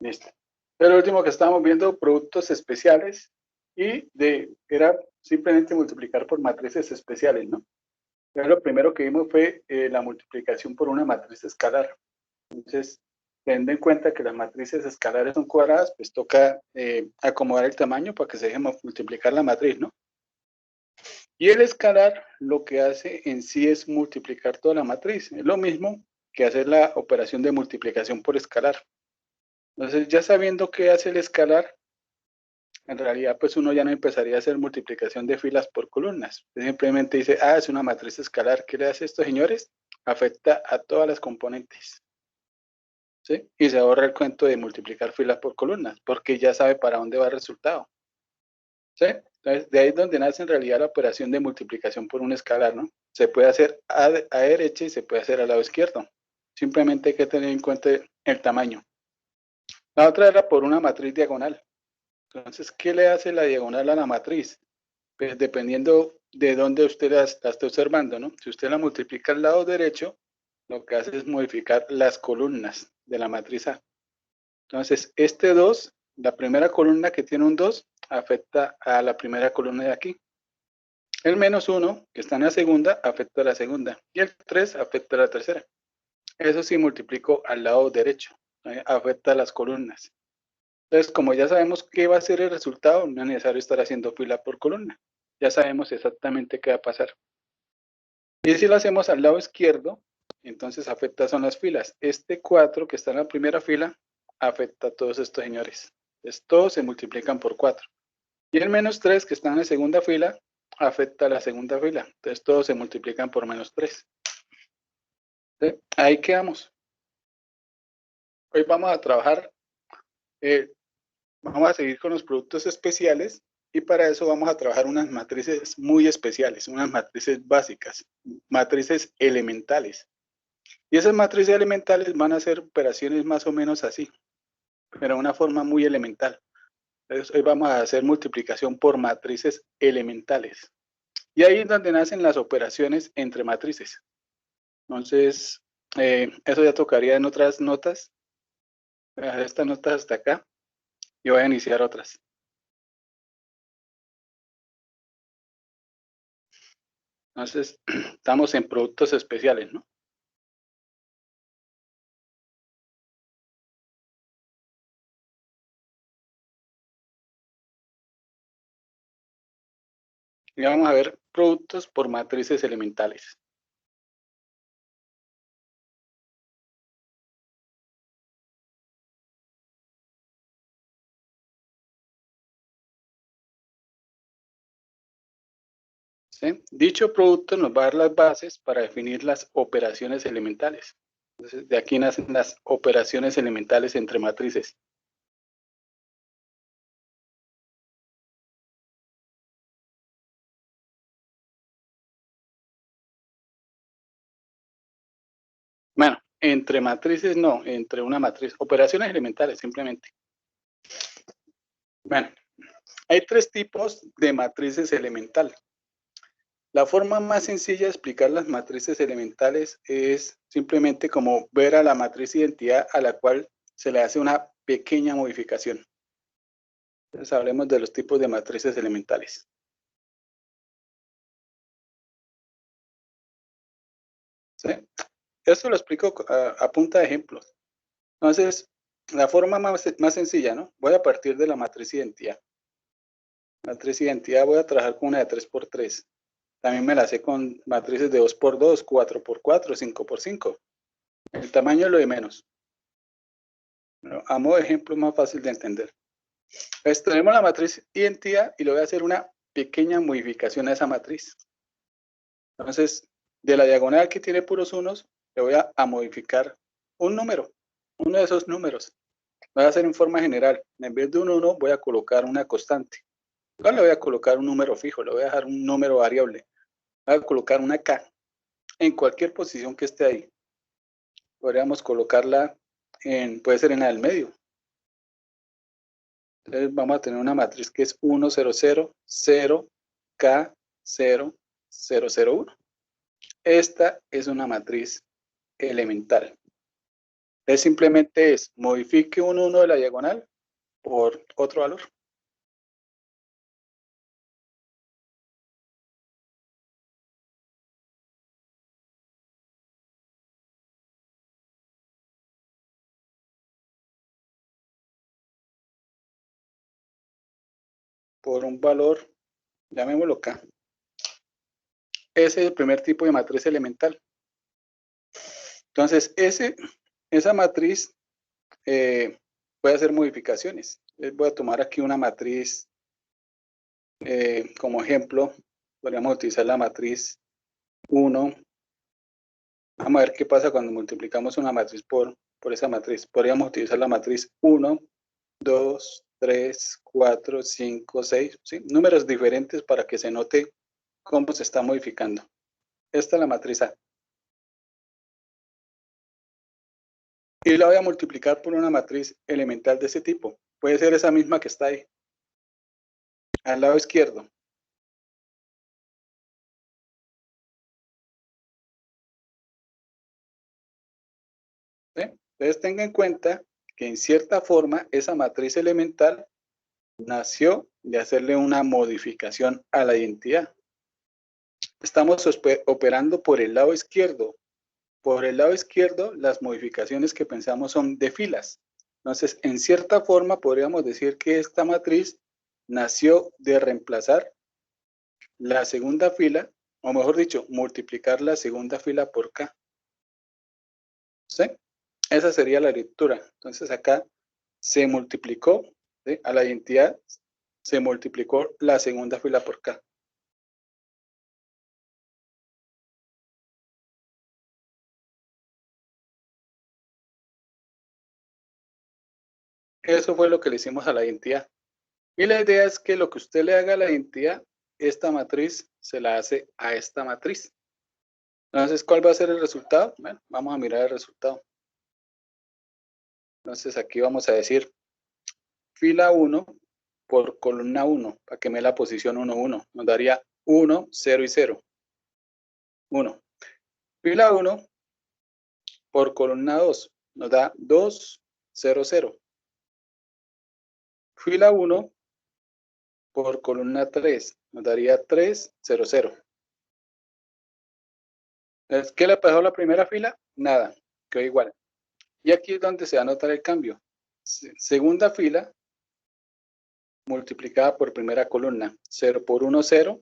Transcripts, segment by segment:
Listo. Pero lo último que estábamos viendo, productos especiales y era simplemente multiplicar por matrices especiales, ¿no? Entonces, lo primero que vimos fue la multiplicación por una matriz escalar. Entonces, teniendo en cuenta que las matrices escalares son cuadradas, pues toca acomodar el tamaño para que se deje multiplicar la matriz, ¿no? Y el escalar lo que hace en sí es multiplicar toda la matriz. Es lo mismo que hacer la operación de multiplicación por escalar. Entonces, ya sabiendo qué hace el escalar, en realidad pues uno ya no empezaría a hacer multiplicación de filas por columnas. Simplemente dice, es una matriz escalar. ¿Qué le hace esto, señores? Afecta a todas las componentes. ¿Sí? Y se ahorra el cuento de multiplicar filas por columnas, porque ya sabe para dónde va el resultado. ¿Sí? Entonces, de ahí es donde nace en realidad la operación de multiplicación por un escalar, ¿no? Se puede hacer a derecha y se puede hacer al lado izquierdo. Simplemente hay que tener en cuenta el tamaño. La otra era por una matriz diagonal. Entonces, ¿qué le hace la diagonal a la matriz? Pues dependiendo de dónde usted la esté observando, ¿no? Si usted la multiplica al lado derecho, lo que hace es modificar las columnas de la matriz A. Entonces, este 2, la primera columna que tiene un 2, afecta a la primera columna de aquí. El -1, que está en la segunda, afecta a la segunda. Y el 3 afecta a la tercera. Eso sí multiplico al lado derecho, afecta a las columnas. Entonces, como ya sabemos qué va a ser el resultado, no es necesario estar haciendo fila por columna. Ya sabemos exactamente qué va a pasar. Y si lo hacemos al lado izquierdo, entonces afecta son las filas. Este 4 que está en la primera fila, afecta a todos estos señores. Entonces, todos se multiplican por 4. Y el -3 que está en la segunda fila, afecta a la segunda fila. Entonces, todos se multiplican por -3. ¿Sí? Ahí quedamos. Hoy vamos a trabajar, vamos a seguir con los productos especiales y para eso vamos a trabajar unas matrices muy especiales, unas matrices básicas, matrices elementales. Y esas matrices elementales van a hacer operaciones más o menos así, pero de una forma muy elemental. Entonces, hoy vamos a hacer multiplicación por matrices elementales. Y ahí es donde nacen las operaciones entre matrices. Entonces, eso ya tocaría en otras notas. Voy a dejar estas notas hasta acá y voy a iniciar otras. Entonces, estamos en productos especiales, ¿no? Y vamos a ver productos por matrices elementales. ¿Sí? Dicho producto nos va a dar las bases para definir las operaciones elementales. Entonces, de aquí nacen las operaciones elementales entre matrices. Bueno, entre matrices no, entre una matriz. Operaciones elementales, simplemente. Bueno, hay tres tipos de matrices elementales. La forma más sencilla de explicar las matrices elementales es simplemente como ver a la matriz identidad a la cual se le hace una pequeña modificación. Entonces hablemos de los tipos de matrices elementales. ¿Sí? Esto lo explico a punta de ejemplos. Entonces, la forma más sencilla, ¿no? Voy a partir de la matriz identidad. Matriz identidad voy a trabajar con una de 3×3. También me la sé con matrices de 2×2, 4×4, 5×5. El tamaño es lo de menos. Pero a modo de ejemplo es más fácil de entender. Entonces tenemos la matriz identidad y le voy a hacer una pequeña modificación a esa matriz. Entonces, de la diagonal que tiene puros unos, le voy a modificar un número, uno de esos números. Lo voy a hacer en forma general. En vez de un 1, voy a colocar una constante. No le voy a colocar un número fijo, le voy a dejar un número variable. Voy a colocar una K en cualquier posición que esté ahí. Podríamos colocarla puede ser en la del medio. Entonces vamos a tener una matriz que es 1, 0, 0, 0, K, 0, 0, 0, 1. Esta es una matriz elemental. Es simplemente modifique un 1 de la diagonal por otro valor. Por un valor, llamémoslo K. Ese es el primer tipo de matriz elemental. Entonces, esa matriz puede hacer modificaciones. Voy a tomar aquí una matriz como ejemplo. Podríamos utilizar la matriz 1. Vamos a ver qué pasa cuando multiplicamos una matriz por esa matriz. Podríamos utilizar la matriz 1, 2, 3, 4, 5, 6. ¿Sí? Números diferentes para que se note cómo se está modificando. Esta es la matriz A. Y la voy a multiplicar por una matriz elemental de ese tipo. Puede ser esa misma que está ahí, al lado izquierdo. ¿Sí? Entonces tenga en cuenta que en cierta forma esa matriz elemental nació de hacerle una modificación a la identidad. Estamos operando por el lado izquierdo. Por el lado izquierdo, las modificaciones que pensamos son de filas. Entonces, en cierta forma, podríamos decir que esta matriz nació de reemplazar la segunda fila, o mejor dicho, multiplicar la segunda fila por K. ¿Sí? Esa sería la lectura. Entonces, acá se multiplicó, ¿sí? A la identidad se multiplicó la segunda fila por K. Eso fue lo que le hicimos a la identidad. Y la idea es que lo que usted le haga a la identidad, esta matriz se la hace a esta matriz. Entonces, ¿cuál va a ser el resultado? Bueno, vamos a mirar el resultado. Entonces, aquí vamos a decir fila 1 por columna 1, para que me dé la posición 1, 1. Nos daría 1, 0 y 0. 1. Fila 1 por columna 2, nos da 2, 0, 0. Fila 1 por columna 3, nos daría 3, 0, 0. ¿Qué le pasó a la primera fila? Nada, quedó igual. Y aquí es donde se va a notar el cambio. Segunda fila multiplicada por primera columna. 0 por 1, 0.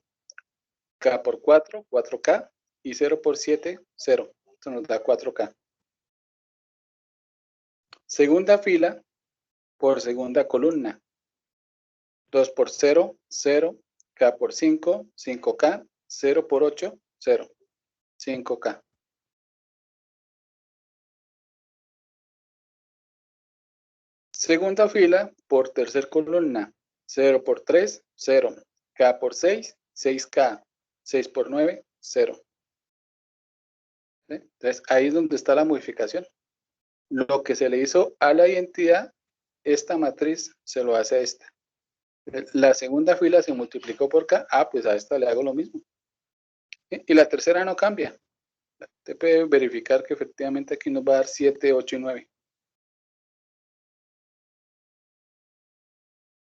K por 4, 4K. Y 0 por 7, 0. Esto nos da 4K. Segunda fila por segunda columna. 2 por 0, 0. K por 5, 5K. 0 por 8, 0. 5K. Segunda fila por tercera columna. 0 por 3, 0. K por 6, 6K. 6 por 9, 0. ¿Sí? Entonces, ahí es donde está la modificación. Lo que se le hizo a la identidad, esta matriz se lo hace a esta. La segunda fila se multiplicó por K. Ah, pues a esta le hago lo mismo. ¿Sí? Y la tercera no cambia. Usted puede verificar que efectivamente aquí nos va a dar 7, 8 y 9.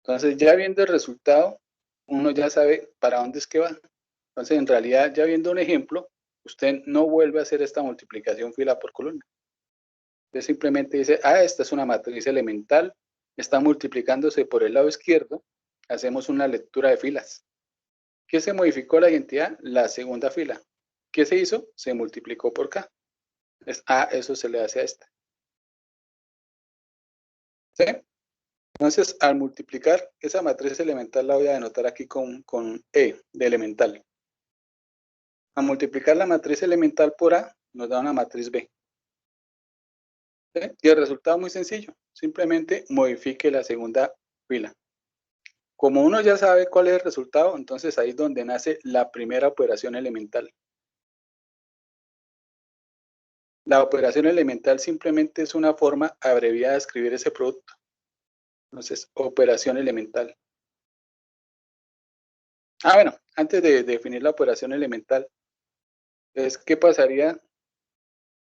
Entonces, ya viendo el resultado, uno ya sabe para dónde es que va. Entonces, en realidad, ya viendo un ejemplo, usted no vuelve a hacer esta multiplicación fila por columna. Usted simplemente dice, ah, esta es una matriz elemental, está multiplicándose por el lado izquierdo, hacemos una lectura de filas. ¿Qué se modificó la identidad? La segunda fila. ¿Qué se hizo? Se multiplicó por K. Eso se le hace a esta. ¿Sí? Entonces, al multiplicar esa matriz elemental la voy a denotar aquí con E de elemental. Al multiplicar la matriz elemental por A, nos da una matriz B. ¿Sí? Y el resultado es muy sencillo. Simplemente modifique la segunda fila. Como uno ya sabe cuál es el resultado, entonces ahí es donde nace la primera operación elemental. La operación elemental simplemente es una forma abreviada de escribir ese producto. Entonces, operación elemental. Bueno, antes de definir la operación elemental, ¿qué pasaría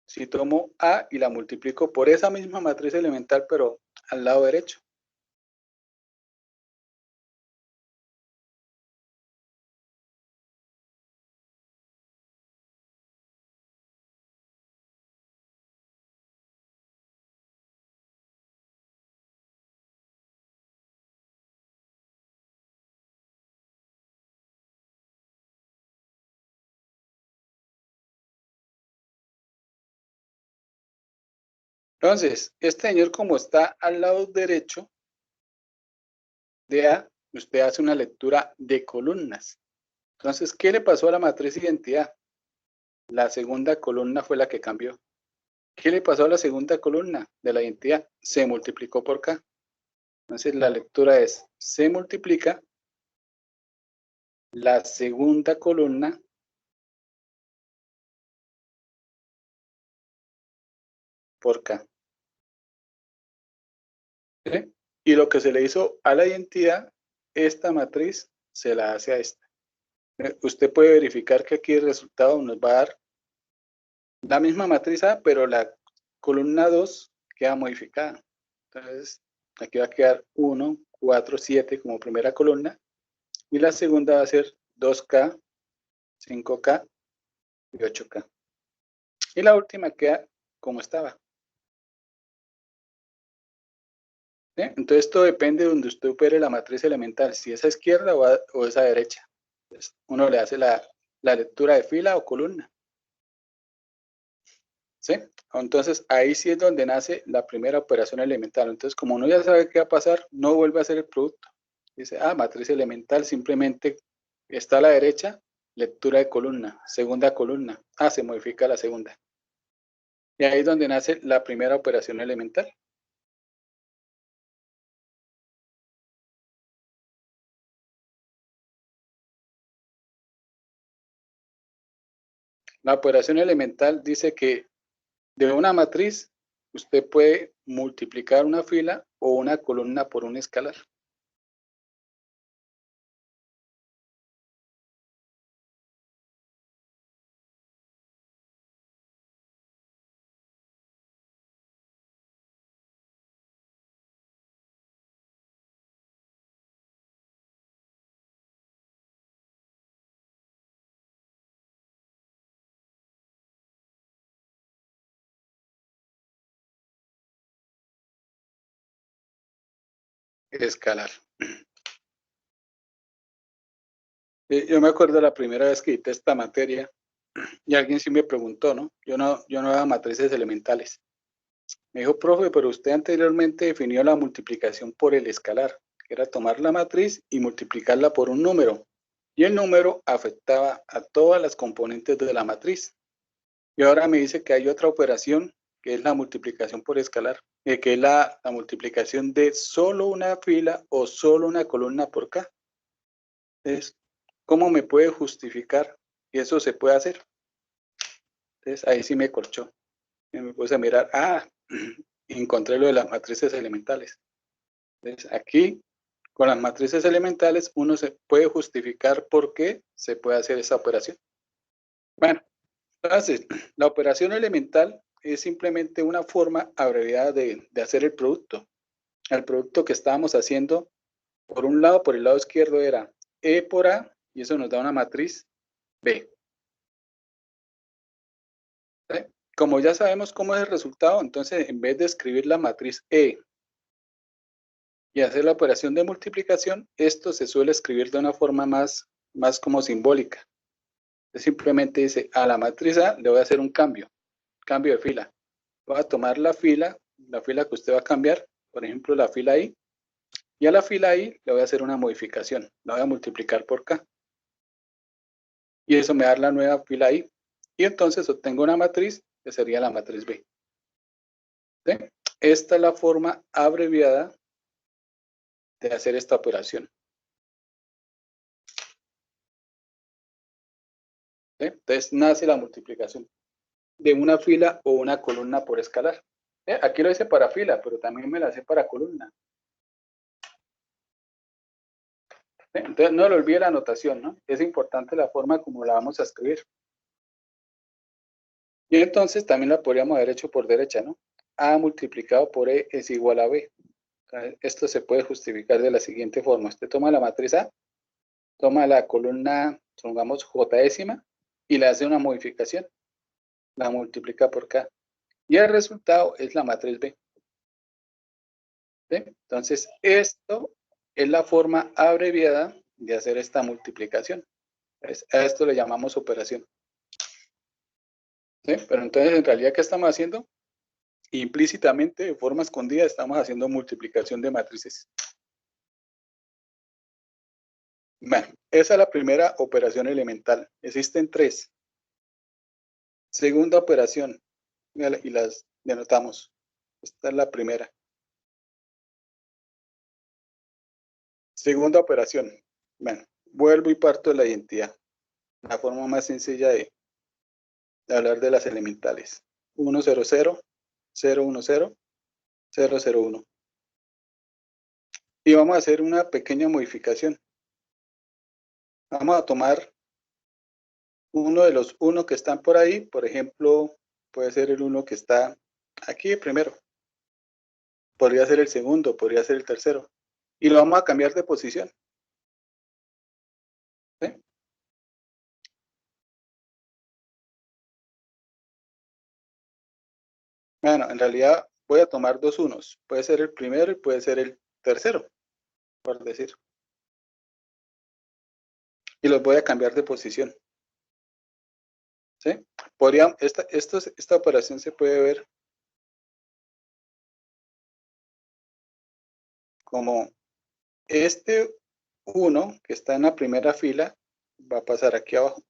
si tomo A y la multiplico por esa misma matriz elemental, pero al lado derecho. Entonces, este señor, como está al lado derecho de A, usted hace una lectura de columnas. Entonces, ¿qué le pasó a la matriz identidad? La segunda columna fue la que cambió. ¿Qué le pasó a la segunda columna de la identidad? Se multiplicó por K. Entonces, la lectura es, se multiplica la segunda columna por K. ¿Sí? Y lo que se le hizo a la identidad, esta matriz se la hace a esta. Usted puede verificar que aquí el resultado nos va a dar la misma matriz A, pero la columna 2 queda modificada. Entonces, aquí va a quedar 1, 4, 7 como primera columna, y la segunda va a ser 2K, 5K y 8K. Y la última queda como estaba. ¿Sí? Entonces, esto depende de donde usted opere la matriz elemental, si es a izquierda o es a derecha. Entonces, uno le hace la lectura de fila o columna. ¿Sí? Entonces, ahí sí es donde nace la primera operación elemental. Entonces, como uno ya sabe qué va a pasar, no vuelve a hacer el producto. Dice, matriz elemental, simplemente está a la derecha, lectura de columna, segunda columna. Se modifica la segunda. Y ahí es donde nace la primera operación elemental. La operación elemental dice que de una matriz, usted puede multiplicar una fila o una columna por un escalar. Escalar. Yo me acuerdo la primera vez que dicté esta materia y alguien sí me preguntó, ¿no? Yo no daba matrices elementales. Me dijo, profe, pero usted anteriormente definió la multiplicación por el escalar, que era tomar la matriz y multiplicarla por un número. Y el número afectaba a todas las componentes de la matriz. Y ahora me dice que hay otra operación, que es la multiplicación por escalar, que es la multiplicación de solo una fila o solo una columna por K. Entonces, ¿cómo me puede justificar que eso se puede hacer? Entonces, ahí sí me corchó. Y me puse a mirar, encontré lo de las matrices elementales. Entonces, aquí, con las matrices elementales, uno se puede justificar por qué se puede hacer esa operación. Bueno, entonces, la operación elemental es simplemente una forma abreviada de hacer el producto. El producto que estábamos haciendo, por un lado, por el lado izquierdo era E por A, y eso nos da una matriz B. ¿Sí? Como ya sabemos cómo es el resultado, entonces en vez de escribir la matriz E y hacer la operación de multiplicación, esto se suele escribir de una forma más como simbólica. Simplemente dice, a la matriz A le voy a hacer un cambio de fila. Voy a tomar la fila que usted va a cambiar, por ejemplo, la fila I, y a la fila I le voy a hacer una modificación, la voy a multiplicar por K. Y eso me da la nueva fila I. Y entonces obtengo una matriz que sería la matriz B. ¿Sí? Esta es la forma abreviada de hacer esta operación. ¿Sí? Entonces nace la multiplicación de una fila o una columna por escalar. Aquí lo hice para fila, pero también me la hace para columna. Entonces no le olvide la anotación, ¿no? Es importante la forma como la vamos a escribir. Y entonces también la podríamos haber hecho por derecha, ¿no? A multiplicado por E es igual a B. Esto se puede justificar de la siguiente forma. Usted toma la matriz A, toma la columna, pongamos J décima, y le hace una modificación. La multiplica por K. Y el resultado es la matriz B. ¿Sí? Entonces, esto es la forma abreviada de hacer esta multiplicación. A esto le llamamos operación. ¿Sí? Pero entonces, en realidad, ¿qué estamos haciendo? Implícitamente, de forma escondida, estamos haciendo multiplicación de matrices. Bueno, esa es la primera operación elemental. Existen tres. Segunda operación, y las denotamos. Esta es la primera. Segunda operación. Bueno, vuelvo y parto de la identidad. La forma más sencilla de hablar de las elementales. 1, 0, 0, 0, 1, 0, 0, 0, 1. Y vamos a hacer una pequeña modificación. Vamos a tomar uno de los 1 que están por ahí. Por ejemplo, puede ser el 1 que está aquí primero. Podría ser el segundo, podría ser el tercero. Y lo vamos a cambiar de posición. ¿Sí? Bueno, en realidad voy a tomar dos unos. Puede ser el primero y puede ser el tercero, por decir. Y los voy a cambiar de posición. ¿Sí? Esta operación se puede ver como este 1 que está en la primera fila va a pasar aquí abajo.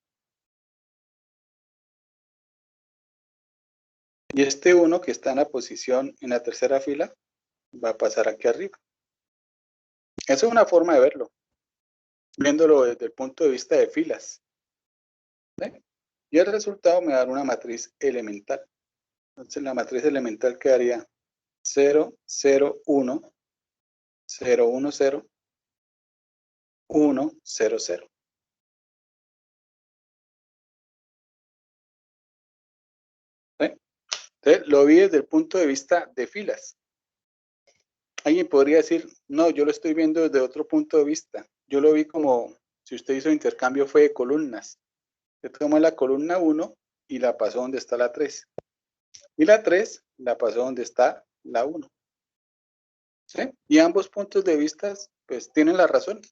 Y este 1 que está en la posición en la tercera fila va a pasar aquí arriba. Esa es una forma de verlo, viéndolo desde el punto de vista de filas. ¿Sí? Y el resultado me da una matriz elemental. Entonces la matriz elemental quedaría 0, 0, 1, 0, 1, 0, 1, 0, 0. ¿Sí? Entonces lo vi desde el punto de vista de filas. Alguien podría decir, no, yo lo estoy viendo desde otro punto de vista. Yo lo vi como, si usted hizo intercambio, fue de columnas. Usted tomó la columna 1 y la pasó donde está la 3. Y la 3 la pasó donde está la 1. ¿Sí? Y ambos puntos de vista, pues, tienen la razón.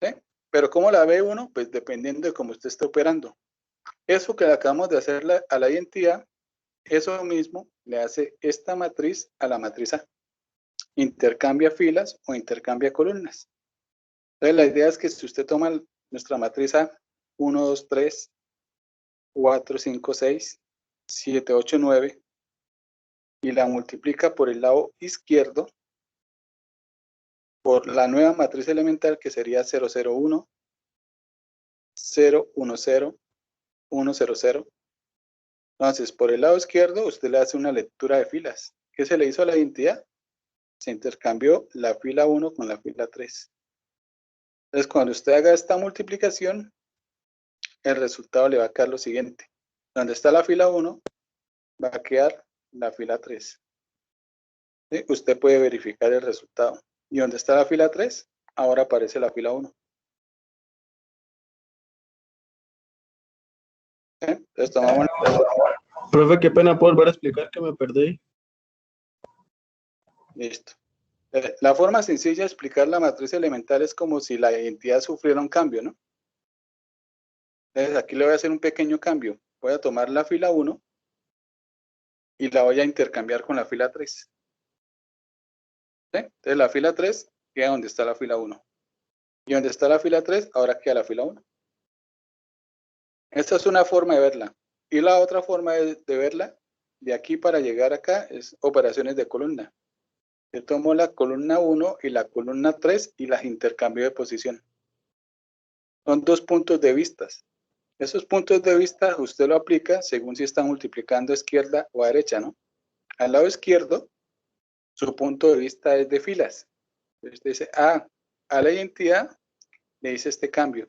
¿Sí? Pero ¿cómo la ve uno? Pues dependiendo de cómo usted esté operando. Eso que le acabamos de hacer a la identidad, eso mismo le hace esta matriz a la matriz A. Intercambia filas o intercambia columnas. Entonces, la idea es que si usted toma nuestra matriz A, 1, 2, 3, 4, 5, 6, 7, 8, 9, y la multiplica por el lado izquierdo, por la nueva matriz elemental que sería 0, 0, 1, 0, 1, 0, 1, 0, 0. Entonces, por el lado izquierdo, usted le hace una lectura de filas. ¿Qué se le hizo a la identidad? Se intercambió la fila 1 con la fila 3. Entonces, cuando usted haga esta multiplicación, el resultado le va a quedar lo siguiente. Donde está la fila 1, va a quedar la fila 3. ¿Sí? Usted puede verificar el resultado. Y donde está la fila 3, ahora aparece la fila 1. ¿Sí? Entonces tomamos... Profe, qué pena, ¿puedo volver a explicar que me perdí? Listo. La forma sencilla de explicar la matriz elemental es como si la identidad sufriera un cambio, ¿no? Entonces aquí le voy a hacer un pequeño cambio. Voy a tomar la fila 1 y la voy a intercambiar con la fila 3. ¿Sí? Entonces la fila 3 queda donde está la fila 1. Y donde está la fila 3, ahora queda la fila 1. Esta es una forma de verla. Y la otra forma de verla, de aquí para llegar acá, es operaciones de columna. Yo tomo la columna 1 y la columna 3 y las intercambio de posición. Son dos puntos de vista. Esos puntos de vista usted lo aplica según si está multiplicando a izquierda o a derecha, ¿no? Al lado izquierdo, su punto de vista es de filas. Entonces usted dice, a la identidad le hice este cambio.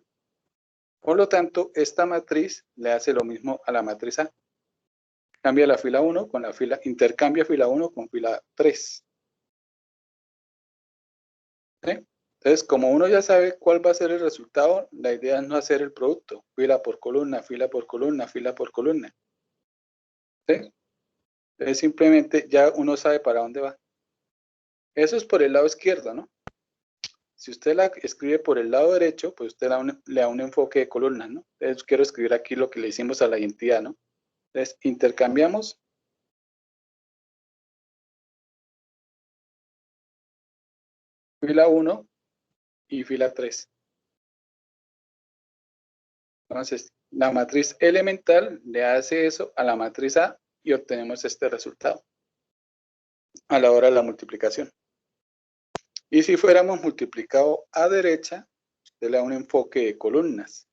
Por lo tanto, esta matriz le hace lo mismo a la matriz A. cambia la fila 1 con la fila, intercambia fila 1 con fila 3. ¿Sí? Entonces, como uno ya sabe cuál va a ser el resultado, la idea es no hacer el producto, fila por columna, fila por columna, fila por columna. ¿Sí? Entonces, simplemente ya uno sabe para dónde va. Eso es por el lado izquierdo, ¿no? Si usted la escribe por el lado derecho, pues usted le da un enfoque de columnas, ¿no? Entonces, quiero escribir aquí lo que le hicimos a la identidad, ¿no? Entonces, intercambiamos fila 1 y fila 3. Entonces, la matriz elemental le hace eso a la matriz A y obtenemos este resultado a la hora de la multiplicación. Y si fuéramos multiplicado a derecha, usted le da un enfoque de columnas.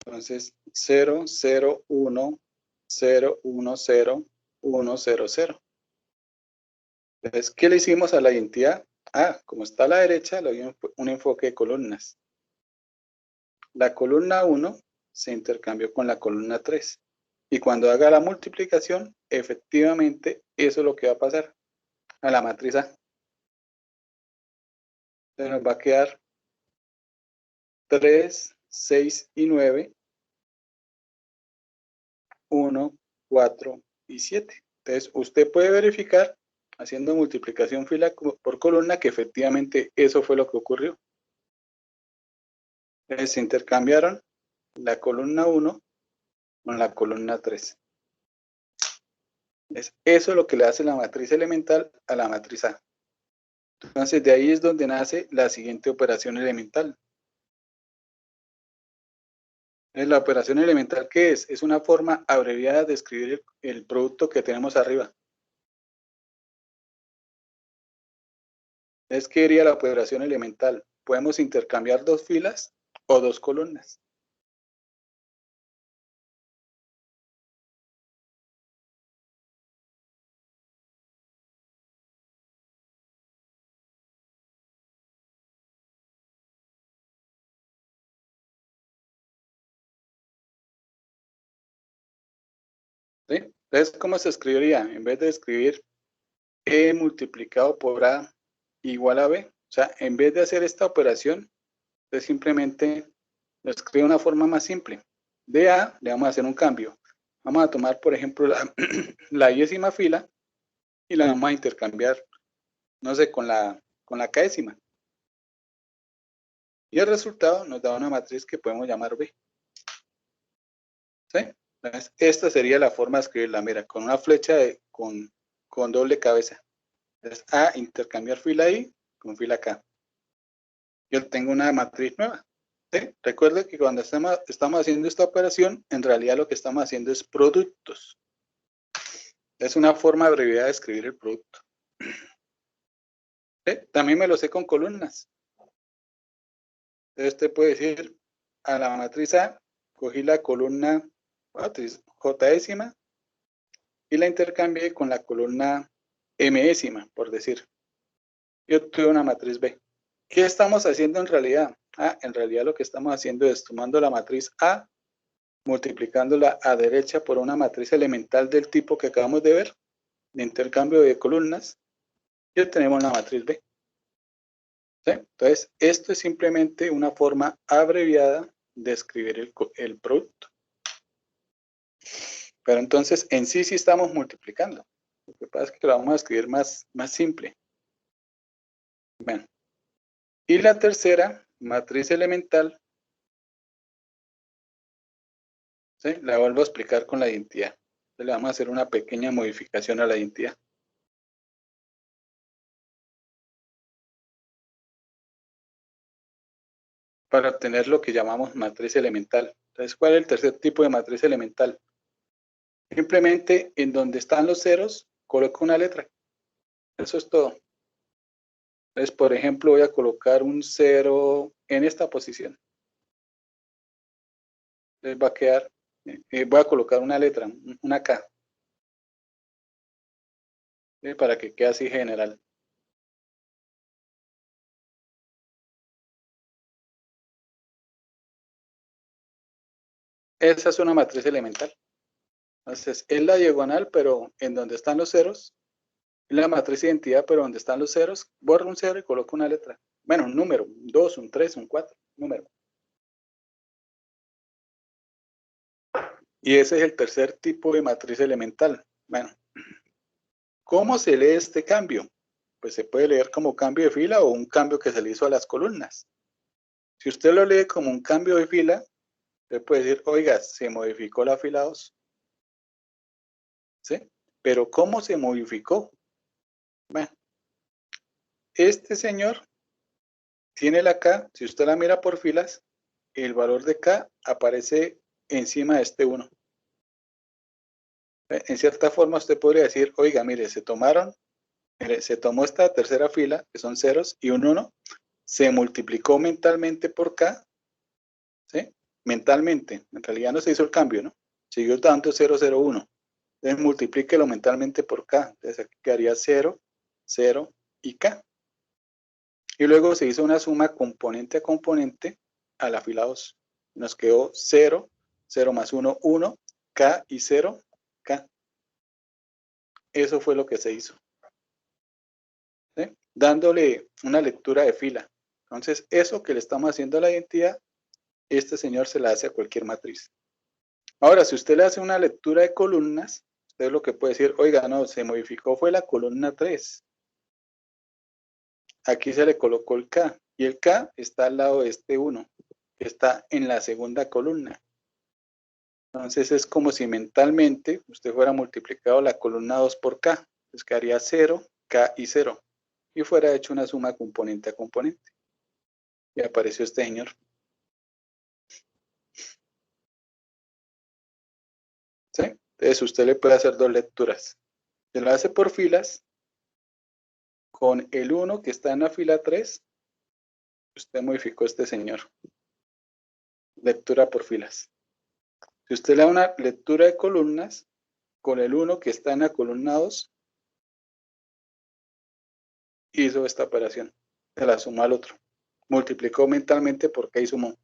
Entonces, 0, 0, 1, 0, 1, 0, 1, 0, 0. Entonces, ¿qué le hicimos a la identidad? Ah, como está a la derecha, le doy un enfoque de columnas. La columna 1 se intercambió con la columna 3. Y cuando haga la multiplicación, efectivamente, eso es lo que va a pasar a la matriz A. Entonces nos va a quedar 3, 6 y 9, 1, 4 y 7. Entonces, usted puede verificar, haciendo multiplicación fila por columna, que efectivamente eso fue lo que ocurrió. Entonces, se intercambiaron la columna 1 con la columna 3. Eso es lo que le hace la matriz elemental a la matriz A. Entonces, de ahí es donde nace la siguiente operación elemental. La operación elemental, ¿qué es? Es una forma abreviada de escribir el producto que tenemos arriba. ¿Qué sería la operación elemental? Podemos intercambiar dos filas o dos columnas. ¿Sí? Entonces, ¿cómo se escribiría? En vez de escribir E multiplicado por A igual a B, o sea, en vez de hacer esta operación, usted simplemente lo escribe de una forma más simple. De A le vamos a hacer un cambio. Vamos a tomar, por ejemplo, la 10ª fila y la vamos a intercambiar, no sé, con la k-ésima. Y el resultado nos da una matriz que podemos llamar B. ¿Sí? Entonces, esta sería la forma de escribirla, mira, con una flecha con doble cabeza. Entonces, A, intercambiar fila I con fila K. Yo tengo una matriz nueva. ¿Sí? Recuerda que cuando estamos haciendo esta operación, en realidad lo que estamos haciendo es productos. Es una forma abreviada de escribir el producto. ¿Sí? También me lo sé con columnas. Entonces, usted puede decir, a la matriz A, cogí la columna matriz J-ésima y la intercambié con la columna M-ésima, por decir. Yo obtuve una matriz B. ¿Qué estamos haciendo en realidad? En realidad lo que estamos haciendo es tomando la matriz A, multiplicándola a derecha por una matriz elemental del tipo que acabamos de ver, de intercambio de columnas, y obtenemos la matriz B. ¿Sí? Entonces, esto es simplemente una forma abreviada de escribir el producto. Pero entonces, en sí estamos multiplicando. Lo que pasa es que lo vamos a escribir más simple. Bueno. Y la tercera, matriz elemental, ¿sí? La vuelvo a explicar con la identidad. Le vamos a hacer una pequeña modificación a la identidad. Para obtener lo que llamamos matriz elemental. Entonces, ¿cuál es el tercer tipo de matriz elemental? Simplemente en donde están los ceros, coloco una letra. Eso es todo. Entonces, por ejemplo, voy a colocar un 0 en esta posición. Entonces va a quedar, voy a colocar una letra, una K. Para que quede así general. Esa es una matriz elemental. Entonces, es la diagonal, pero en donde están los ceros. Es la matriz de identidad, pero donde están los ceros, borro un cero y coloco una letra. Bueno, un número, un 2, un 3, un 4, número. Y ese es el tercer tipo de matriz elemental. Bueno, ¿cómo se lee este cambio? Pues se puede leer como cambio de fila o un cambio que se le hizo a las columnas. Si usted lo lee como un cambio de fila, usted puede decir, oiga, se modificó la fila 2. ¿Sí? Pero ¿cómo se modificó? Bueno, este señor tiene la K, si usted la mira por filas, el valor de K aparece encima de este 1. En cierta forma usted podría decir, oiga, mire, se tomó esta tercera fila, que son ceros, y un 1, se multiplicó mentalmente por K, ¿sí? Mentalmente, en realidad no se hizo el cambio, ¿no? Siguió dando 0, 0, 1. Entonces multiplíquelo mentalmente por K. Entonces aquí quedaría 0, 0 y K. Y luego se hizo una suma componente a componente a la fila 2. Nos quedó 0, 0 más 1, 1, K y 0, K. Eso fue lo que se hizo. ¿Sí? Dándole una lectura de fila. Entonces, eso que le estamos haciendo a la identidad, este señor se la hace a cualquier matriz. Ahora, si usted le hace una lectura de columnas, usted lo que puede decir, oiga, no, se modificó fue la columna 3. Aquí se le colocó el K, y el K está al lado de este 1, que está en la segunda columna. Entonces es como si mentalmente usted fuera multiplicado la columna 2 por K. Entonces quedaría 0, K y 0. Y fuera hecho una suma componente a componente. Y apareció este señor. ¿Sí? Entonces usted le puede hacer dos lecturas. Se lo hace por filas. Con el 1 que está en la fila 3, usted modificó este señor. Lectura por filas. Si usted le da una lectura de columnas, con el 1 que está en la columna 2, hizo esta operación. Se la sumó al otro. Multiplicó mentalmente por K y sumó.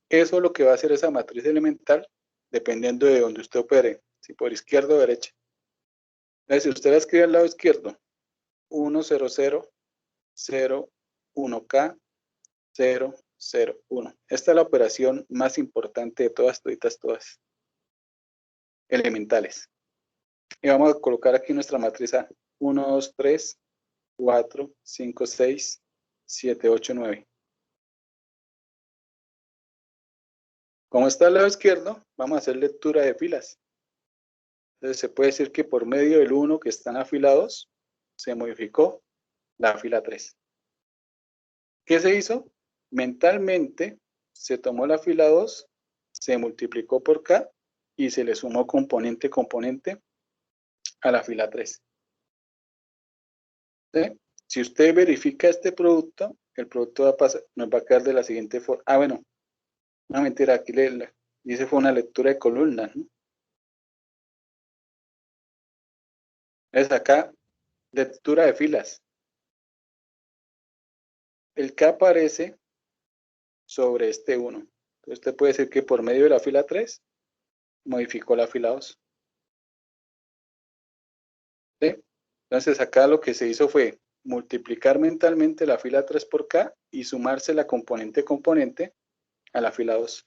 Eso es lo que va a hacer esa matriz elemental, dependiendo de donde usted opere, si por izquierda o derecha. Entonces, si usted la escribe al lado izquierdo, 1, 0, 0, 0, 1K, 0, 0, 1. Esta es la operación más importante de todas, todas elementales. Y vamos a colocar aquí nuestra matriz A. 1, 2, 3, 4, 5, 6, 7, 8, 9. Como está al lado izquierdo, vamos a hacer lectura de filas. Entonces se puede decir que por medio del 1 que están afilados, se modificó la fila 3. ¿Qué se hizo? Mentalmente se tomó la fila 2, se multiplicó por K y se le sumó componente a la fila 3. ¿Sí? Si usted verifica este producto, el producto nos va a quedar de la siguiente forma. Ah, bueno, no mentira, aquí dice fue una lectura de columnas, ¿no? Es acá, lectura de filas. El K aparece sobre este 1. Entonces usted puede decir que por medio de la fila 3, modificó la fila 2. ¿Sí? Entonces acá lo que se hizo fue multiplicar mentalmente la fila 3 por K y sumarse la componente a la fila 2.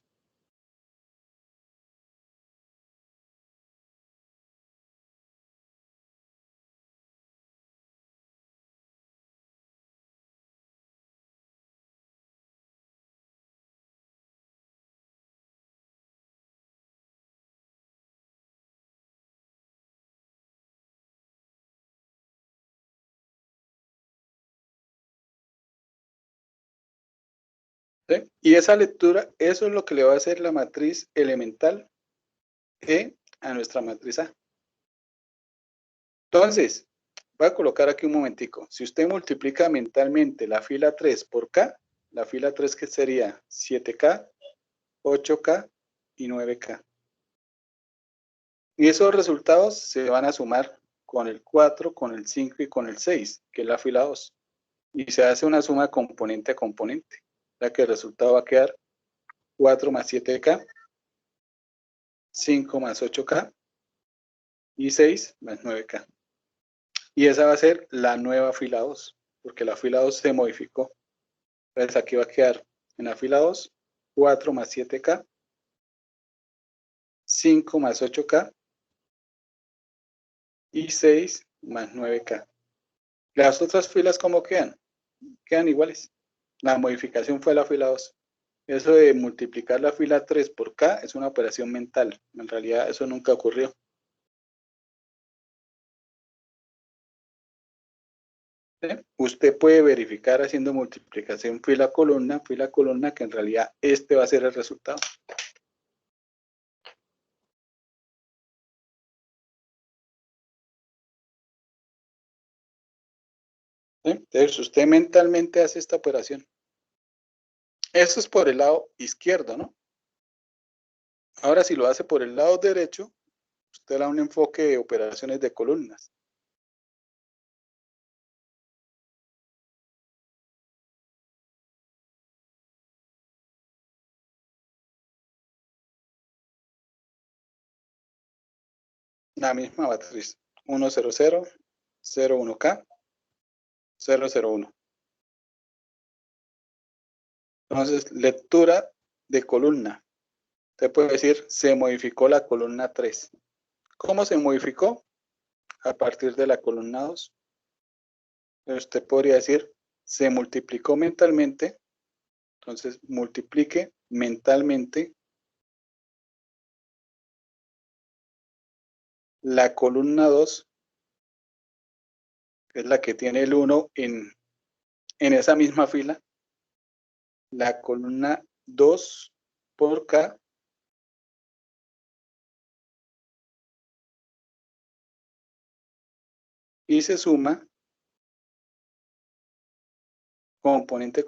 ¿Sí? Y esa lectura, eso es lo que le va a hacer la matriz elemental E a nuestra matriz A. Entonces, voy a colocar aquí un momentico. Si usted multiplica mentalmente la fila 3 por K, la fila 3 que sería 7K, 8K y 9K. Y esos resultados se van a sumar con el 4, con el 5 y con el 6, que es la fila 2. Y se hace una suma componente a componente. O sea que el resultado va a quedar 4 más 7K 5 más 8K y 6 más 9K. Y esa va a ser la nueva fila 2, porque la fila 2 se modificó. Entonces aquí va a quedar en la fila 2, 4 más 7K, 5 más 8K y 6 más 9K. Las otras filas, ¿cómo quedan? Quedan iguales. La modificación fue la fila 2. Eso de multiplicar la fila 3 por K es una operación mental. En realidad eso nunca ocurrió. ¿Sí? Usted puede verificar haciendo multiplicación fila columna, que en realidad este va a ser el resultado. ¿Sí? Entonces usted mentalmente hace esta operación. Eso es por el lado izquierdo, ¿no? Ahora si lo hace por el lado derecho, usted le da un enfoque de operaciones de columnas. La misma matriz. 1, 0, 0, 0, 1K, 0, 0, 1. Entonces, lectura de columna. Usted puede decir, se modificó la columna 3. ¿Cómo se modificó? A partir de la columna 2. Usted podría decir, se multiplicó mentalmente. Entonces, multiplique mentalmente la columna 2, que es la que tiene el 1 en esa misma fila. La columna 2 por K y se suma componente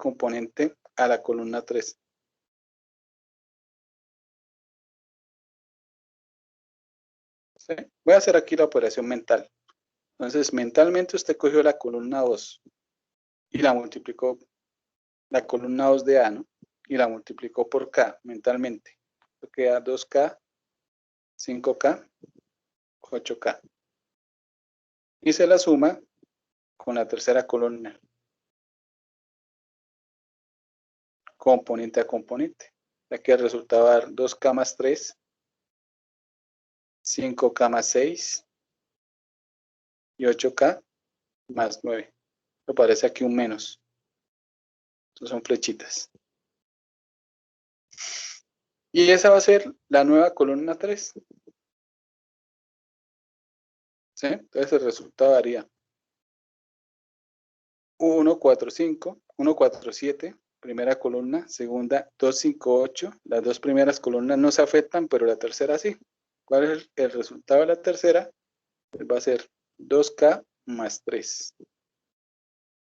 a la columna 3. ¿Sí? Voy a hacer aquí la operación mental. Entonces, mentalmente usted cogió la columna 2 y la multiplicó, la columna 2 de A, ¿no? Y la multiplicó por K mentalmente. Esto queda 2K, 5K, 8K. Y se la suma con la tercera columna, componente a componente. Aquí el resultado va a dar 2K más 3, 5K más 6 y 8K más 9. Me parece aquí un menos. Estos son flechitas. Y esa va a ser la nueva columna 3. ¿Sí? Entonces el resultado daría 1, 4, 5, 1, 4, 7, primera columna, segunda, 2, 5, 8. Las dos primeras columnas no se afectan, pero la tercera sí. ¿Cuál es el resultado de la tercera? Pues va a ser 2K más 3,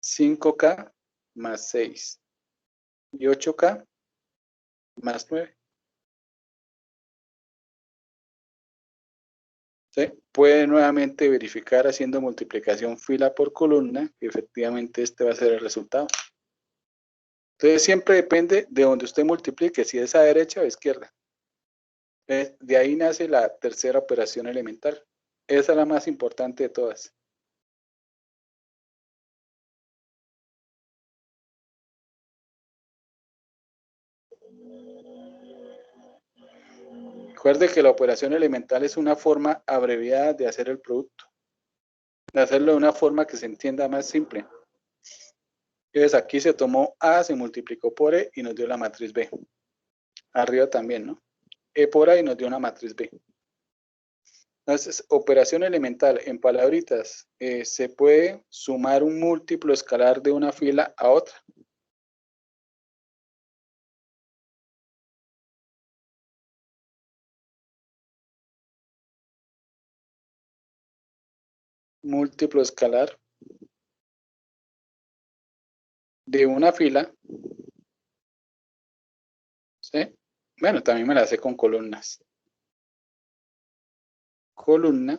5K más 6 y 8K más 9. ¿Sí? Puede nuevamente verificar haciendo multiplicación fila por columna que efectivamente este va a ser el resultado. Entonces siempre depende de donde usted multiplique, si es a derecha o a izquierda. De ahí nace la tercera operación elemental. Esa es la más importante de todas. Recuerde que la operación elemental es una forma abreviada de hacer el producto. De hacerlo de una forma que se entienda más simple. Entonces aquí se tomó A, se multiplicó por E y nos dio la matriz B. Arriba también, ¿no? E por A y nos dio una matriz B. Entonces, operación elemental, en palabritas, se puede sumar un múltiplo escalar de una fila a otra. Múltiplo escalar de una fila, ¿sí? Bueno, también me la hace con columnas. Columna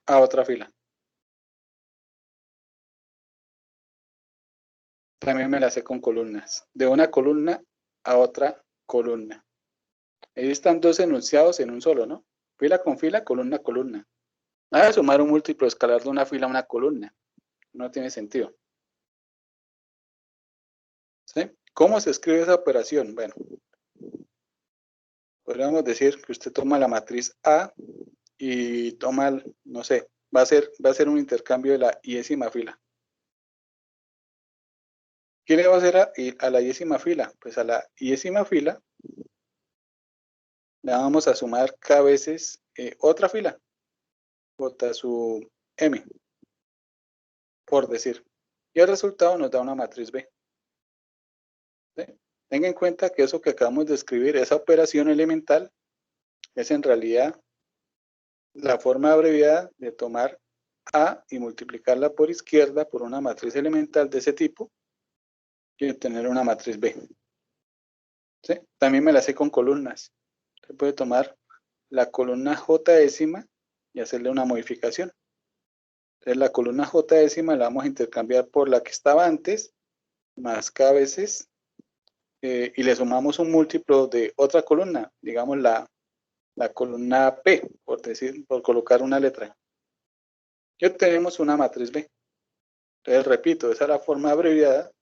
a otra fila. También me la hace con columnas. De una columna a otra columna. Ahí están dos enunciados en un solo, ¿no? Fila con fila, columna, columna. Nada de sumar un múltiplo escalar de una fila a una columna. No tiene sentido. ¿Sí? ¿Cómo se escribe esa operación? Bueno, podríamos decir que usted toma la matriz A y toma, no sé, va a ser un intercambio de la iésima fila. ¿Qué le va a hacer a la iésima fila? Pues a la iésima fila le vamos a sumar k veces otra fila, j su m, por decir. Y el resultado nos da una matriz B. ¿Sí? Tenga en cuenta que eso que acabamos de escribir, esa operación elemental, es en realidad la forma abreviada de tomar A y multiplicarla por izquierda por una matriz elemental de ese tipo y obtener una matriz B. ¿Sí? También me la sé con columnas. Se puede tomar la columna J décima y hacerle una modificación. Entonces la columna J décima la vamos a intercambiar por la que estaba antes, más K veces, y le sumamos un múltiplo de otra columna, digamos la columna P, por colocar una letra. Y obtenemos una matriz B. Entonces, repito, esa es la forma abreviada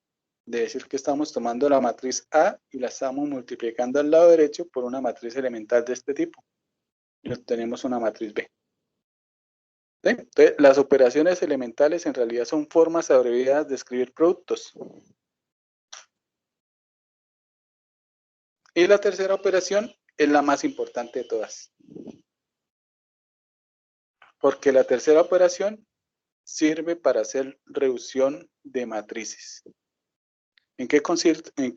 de decir que estamos tomando la matriz A y la estamos multiplicando al lado derecho por una matriz elemental de este tipo. Y obtenemos una matriz B. ¿Sí? Entonces, las operaciones elementales en realidad son formas abreviadas de escribir productos. Y la tercera operación es la más importante de todas. Porque la tercera operación sirve para hacer reducción de matrices. ¿En qué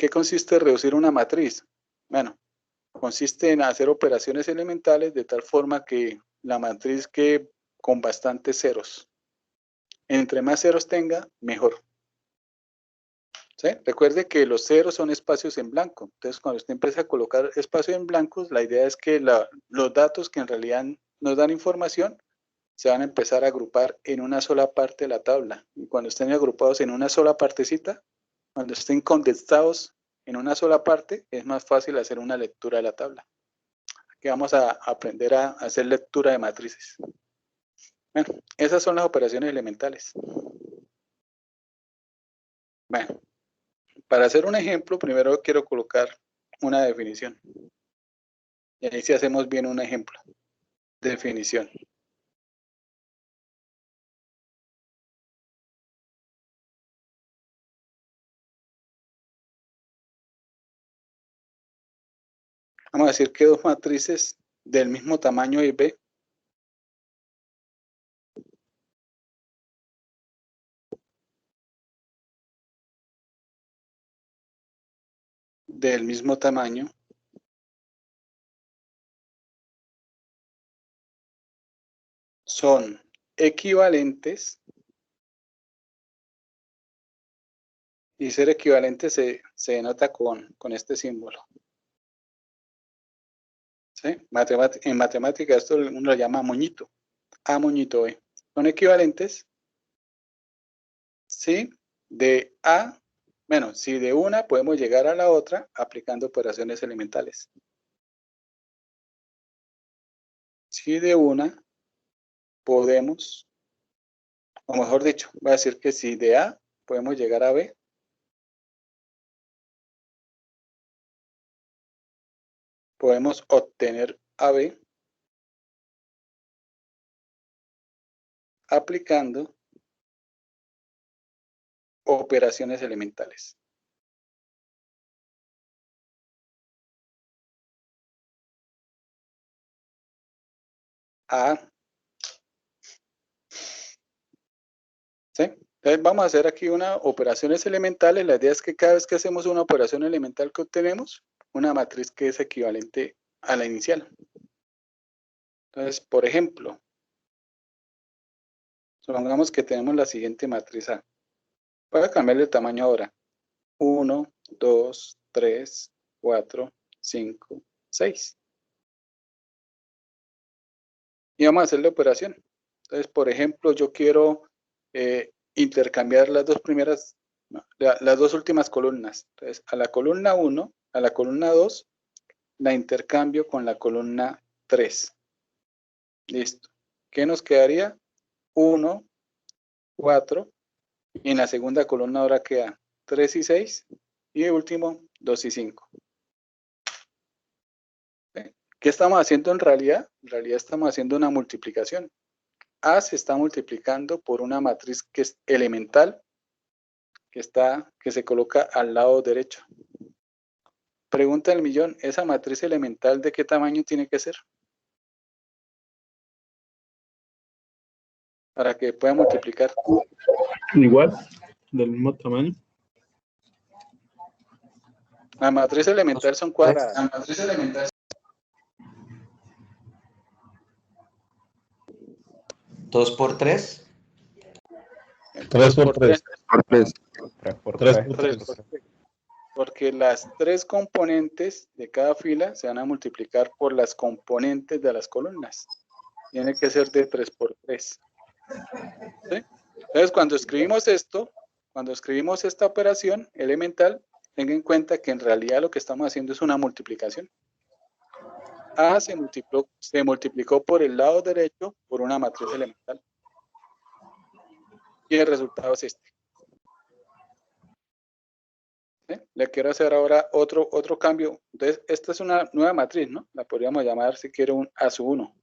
consiste reducir una matriz? Bueno, consiste en hacer operaciones elementales de tal forma que la matriz quede con bastantes ceros. Entre más ceros tenga, mejor. ¿Sí? Recuerde que los ceros son espacios en blanco. Entonces, cuando usted empieza a colocar espacios en blancos, la idea es que los datos que en realidad nos dan información se van a empezar a agrupar en una sola parte de la tabla. Y cuando estén agrupados en una sola partecita, cuando estén condensados en una sola parte, es más fácil hacer una lectura de la tabla. Aquí vamos a aprender a hacer lectura de matrices. Bueno, esas son las operaciones elementales. Bueno, para hacer un ejemplo, primero quiero colocar una definición. Y ahí sí hacemos bien un ejemplo. Definición. Vamos a decir que dos matrices del mismo tamaño y B del mismo tamaño son equivalentes, y ser equivalente se denota con este símbolo. ¿Sí? En matemática esto uno lo llama moñito, A moñito B. Son equivalentes si de A, bueno, si de una podemos llegar a la otra aplicando operaciones elementales. Si de una podemos, o mejor dicho, voy a decir que si de A podemos llegar a B, podemos obtener a B aplicando operaciones elementales. A. ¿Sí? Entonces vamos a hacer aquí una operaciones elementales. La idea es que cada vez que hacemos una operación elemental que obtenemos, una matriz que es equivalente a la inicial. Entonces, por ejemplo, supongamos que tenemos la siguiente matriz A. Voy a cambiarle el tamaño ahora. 1, 2, 3, 4, 5, 6. Y vamos a hacer la operación. Entonces, por ejemplo, yo quiero intercambiar las dos primeras, no, las dos últimas columnas. Entonces, a la columna 1, a la columna 2, la intercambio con la columna 3. Listo. ¿Qué nos quedaría? 1, 4. Y en la segunda columna ahora queda 3 y 6. Y el último, 2 y 5. ¿Qué estamos haciendo en realidad? En realidad estamos haciendo una multiplicación. A se está multiplicando por una matriz que es elemental, que se coloca al lado derecho. Pregunta del millón, ¿esa matriz elemental de qué tamaño tiene que ser? Para que pueda multiplicar. Igual, del mismo tamaño. La matriz elemental son cuadradas. La matriz elemental. 2 por 3. 3 por 3. Por 3. 3 por 3 3. por 3. Porque las 3 componentes de cada fila se van a multiplicar por las componentes de las columnas. Tiene que ser de 3 por 3. ¿Sí? Entonces, cuando escribimos esto, cuando escribimos esta operación elemental, tenga en cuenta que en realidad lo que estamos haciendo es una multiplicación. A se multiplicó por el lado derecho por una matriz elemental. Y el resultado es este. ¿Sí? Le quiero hacer ahora otro cambio. Entonces, esta es una nueva matriz, ¿no? La podríamos llamar, si quiero, un A sub 1.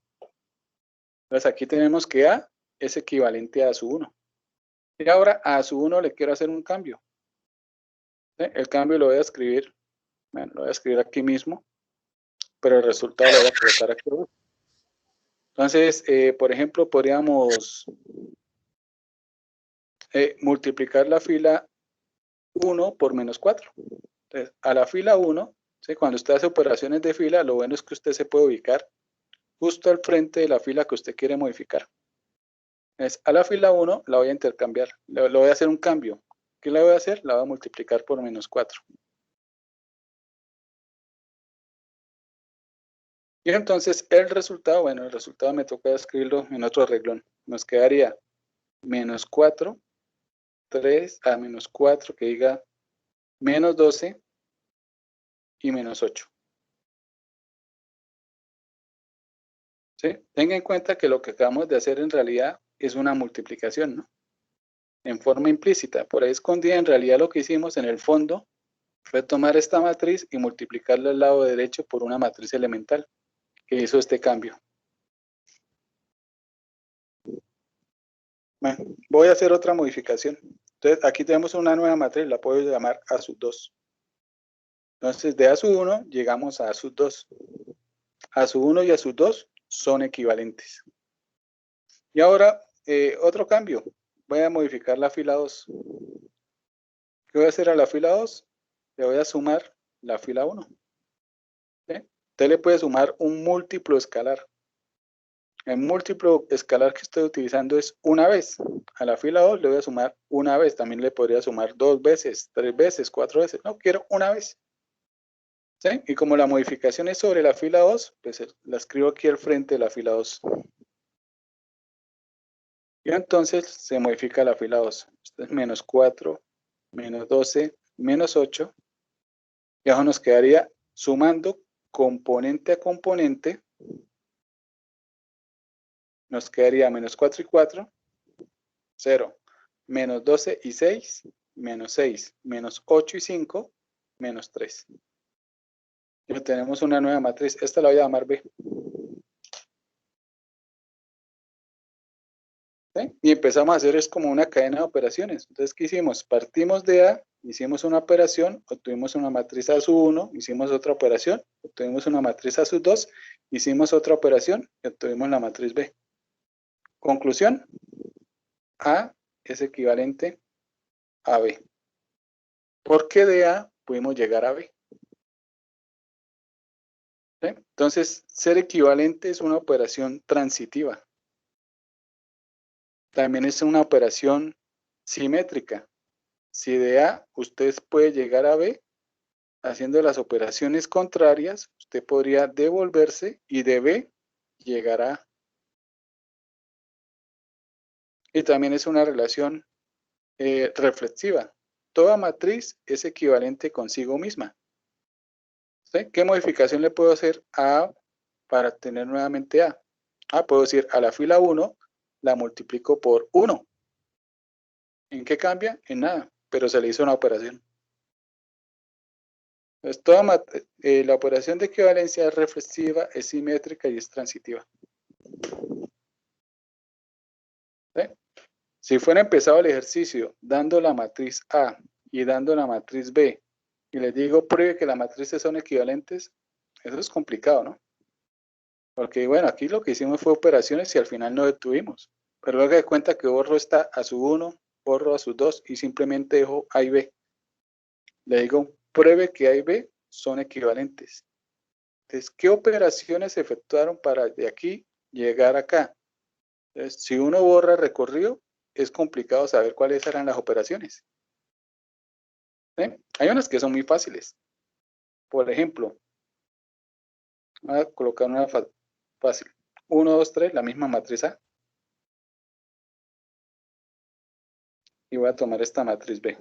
Entonces, aquí tenemos que A es equivalente a A sub 1. Y ahora a sub 1 le quiero hacer un cambio. ¿Sí? El cambio lo voy a escribir, bueno, lo voy a escribir aquí mismo, pero el resultado lo voy a colocar aquí. Entonces, por ejemplo, podríamos multiplicar la fila 1 por menos 4. Entonces, a la fila 1, ¿sí? Cuando usted hace operaciones de fila, lo bueno es que usted se puede ubicar justo al frente de la fila que usted quiere modificar. Entonces, a la fila 1 la voy a intercambiar, le voy a hacer un cambio. ¿Qué le voy a hacer? La voy a multiplicar por menos 4. Y entonces el resultado, bueno, el resultado me toca escribirlo en otro reglón. Nos quedaría menos 4, 3 a menos 4, que diga menos 12 y menos 8. ¿Sí? Tenga en cuenta que lo que acabamos de hacer en realidad es una multiplicación, ¿no? En forma implícita. Por ahí escondida, en realidad lo que hicimos en el fondo fue tomar esta matriz y multiplicarla al lado derecho por una matriz elemental que hizo este cambio. Bueno, voy a hacer otra modificación. Entonces, aquí tenemos una nueva matriz, la puedo llamar A sub 2. Entonces, de A sub 1 llegamos a A sub 2. A sub 1 y A sub 2 son equivalentes. Y ahora, otro cambio. Voy a modificar la fila 2. ¿Qué voy a hacer a la fila 2? Le voy a sumar la fila 1. ¿Sí? Usted le puede sumar un múltiplo escalar. El múltiplo escalar que estoy utilizando es una vez. A la fila 2 le voy a sumar una vez. También le podría sumar 2 veces, 3 veces, 4 veces. No, quiero una vez. ¿Sí? Y como la modificación es sobre la fila 2, pues la escribo aquí al frente de la fila 2. Y entonces se modifica la fila 2. Esto es menos 4, menos 12, menos 8. Y abajo nos quedaría sumando componente a componente. Nos quedaría menos 4 y 4, 0. Menos 12 y 6, menos 6. Menos 8 y 5, menos 3. Y tenemos una nueva matriz. Esta la voy a llamar B. ¿Sí? Y empezamos a hacer es como una cadena de operaciones. Entonces, ¿qué hicimos? Partimos de A, hicimos una operación, obtuvimos una matriz A sub 1, hicimos otra operación, obtuvimos una matriz A sub 2, hicimos otra operación y obtuvimos la matriz B. Conclusión, A es equivalente a B. ¿Por qué de A pudimos llegar a B? ¿Sí? Entonces, ser equivalente es una operación transitiva. También es una operación simétrica. Si de A usted puede llegar a B, haciendo las operaciones contrarias, usted podría devolverse y de B llegar a A. Y también es una relación reflexiva. Toda matriz es equivalente consigo misma. ¿Sí? ¿Qué modificación le puedo hacer a para tener nuevamente A? Puedo decir a la fila 1 la multiplico por 1. ¿En qué cambia? En nada, pero se le hizo una operación. Entonces, la operación de equivalencia es reflexiva, es simétrica y es transitiva. ¿Sí? Si fuera empezado el ejercicio dando la matriz A y dando la matriz B, y les digo pruebe que las matrices son equivalentes, eso es complicado, ¿no? Porque bueno, aquí lo que hicimos fue operaciones y al final no detuvimos. Pero luego de cuenta que borro esta a su 1, borro a sus 2 y simplemente dejo A y B. Le digo, pruebe que A y B son equivalentes. Entonces, ¿qué operaciones se efectuaron para de aquí llegar acá? Entonces, si uno borra el recorrido, es complicado saber cuáles eran las operaciones. ¿Sí? Hay unas que son muy fáciles. Por ejemplo, voy a colocar una fácil. 1, 2, 3, la misma matriz A. Y voy a tomar esta matriz B.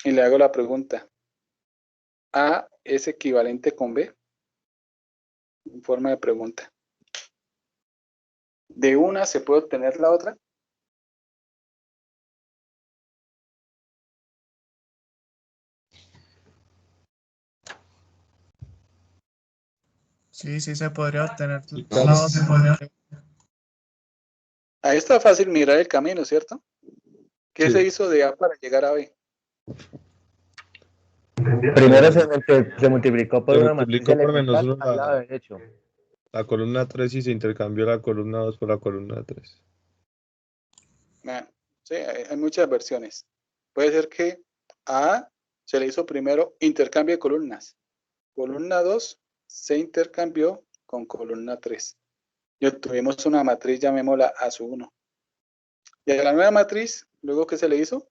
Y le hago la pregunta. ¿A es equivalente con B? En forma de pregunta. ¿De una se puede obtener la otra? Sí, sí se podría obtener claro. la otra. Ahí está fácil mirar el camino, ¿cierto? ¿Qué Sí. se hizo de A para llegar a B? Primero se multiplicó por Se una matriz multiplicó por menos elemental 1 al lado derecho. la columna 3 y se intercambió la columna 2 por la columna 3. Bueno, sí, hay muchas versiones. Puede ser que A se le hizo primero intercambio de columnas. Columna 2 se intercambió con columna 3. Y obtuvimos una matriz, llamémosla A sub 1. Y a la nueva matriz, luego, ¿qué se le hizo?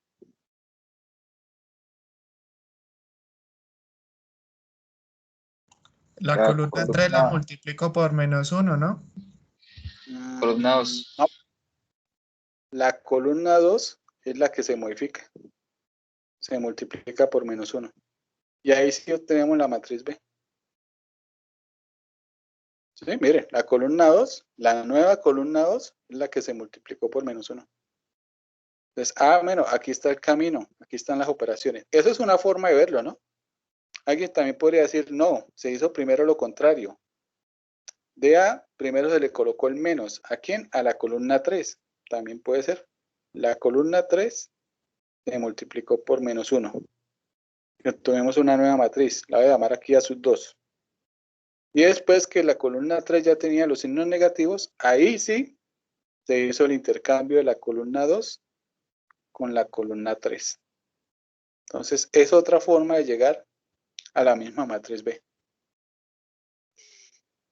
La columna 3 la multiplico por -1, ¿no? Columna 2. No. La columna 2 es la que se modifica. Se multiplica por -1. Y ahí sí obtenemos la matriz B. Sí, mire, la columna 2, la nueva columna 2 es la que se multiplicó por -1. Entonces, bueno, aquí está el camino, aquí están las operaciones. Eso es una forma de verlo, ¿no? Alguien también podría decir, no, se hizo primero lo contrario. De A, primero se le colocó el menos. ¿A quién? A la columna 3. También puede ser. La columna 3 se multiplicó por -1. Y obtuvimos una nueva matriz. La voy a llamar aquí a sub 2. Y después que la columna 3 ya tenía los signos negativos, ahí sí se hizo el intercambio de la columna 2 con la columna 3. Entonces, es otra forma de llegar a la misma matriz B.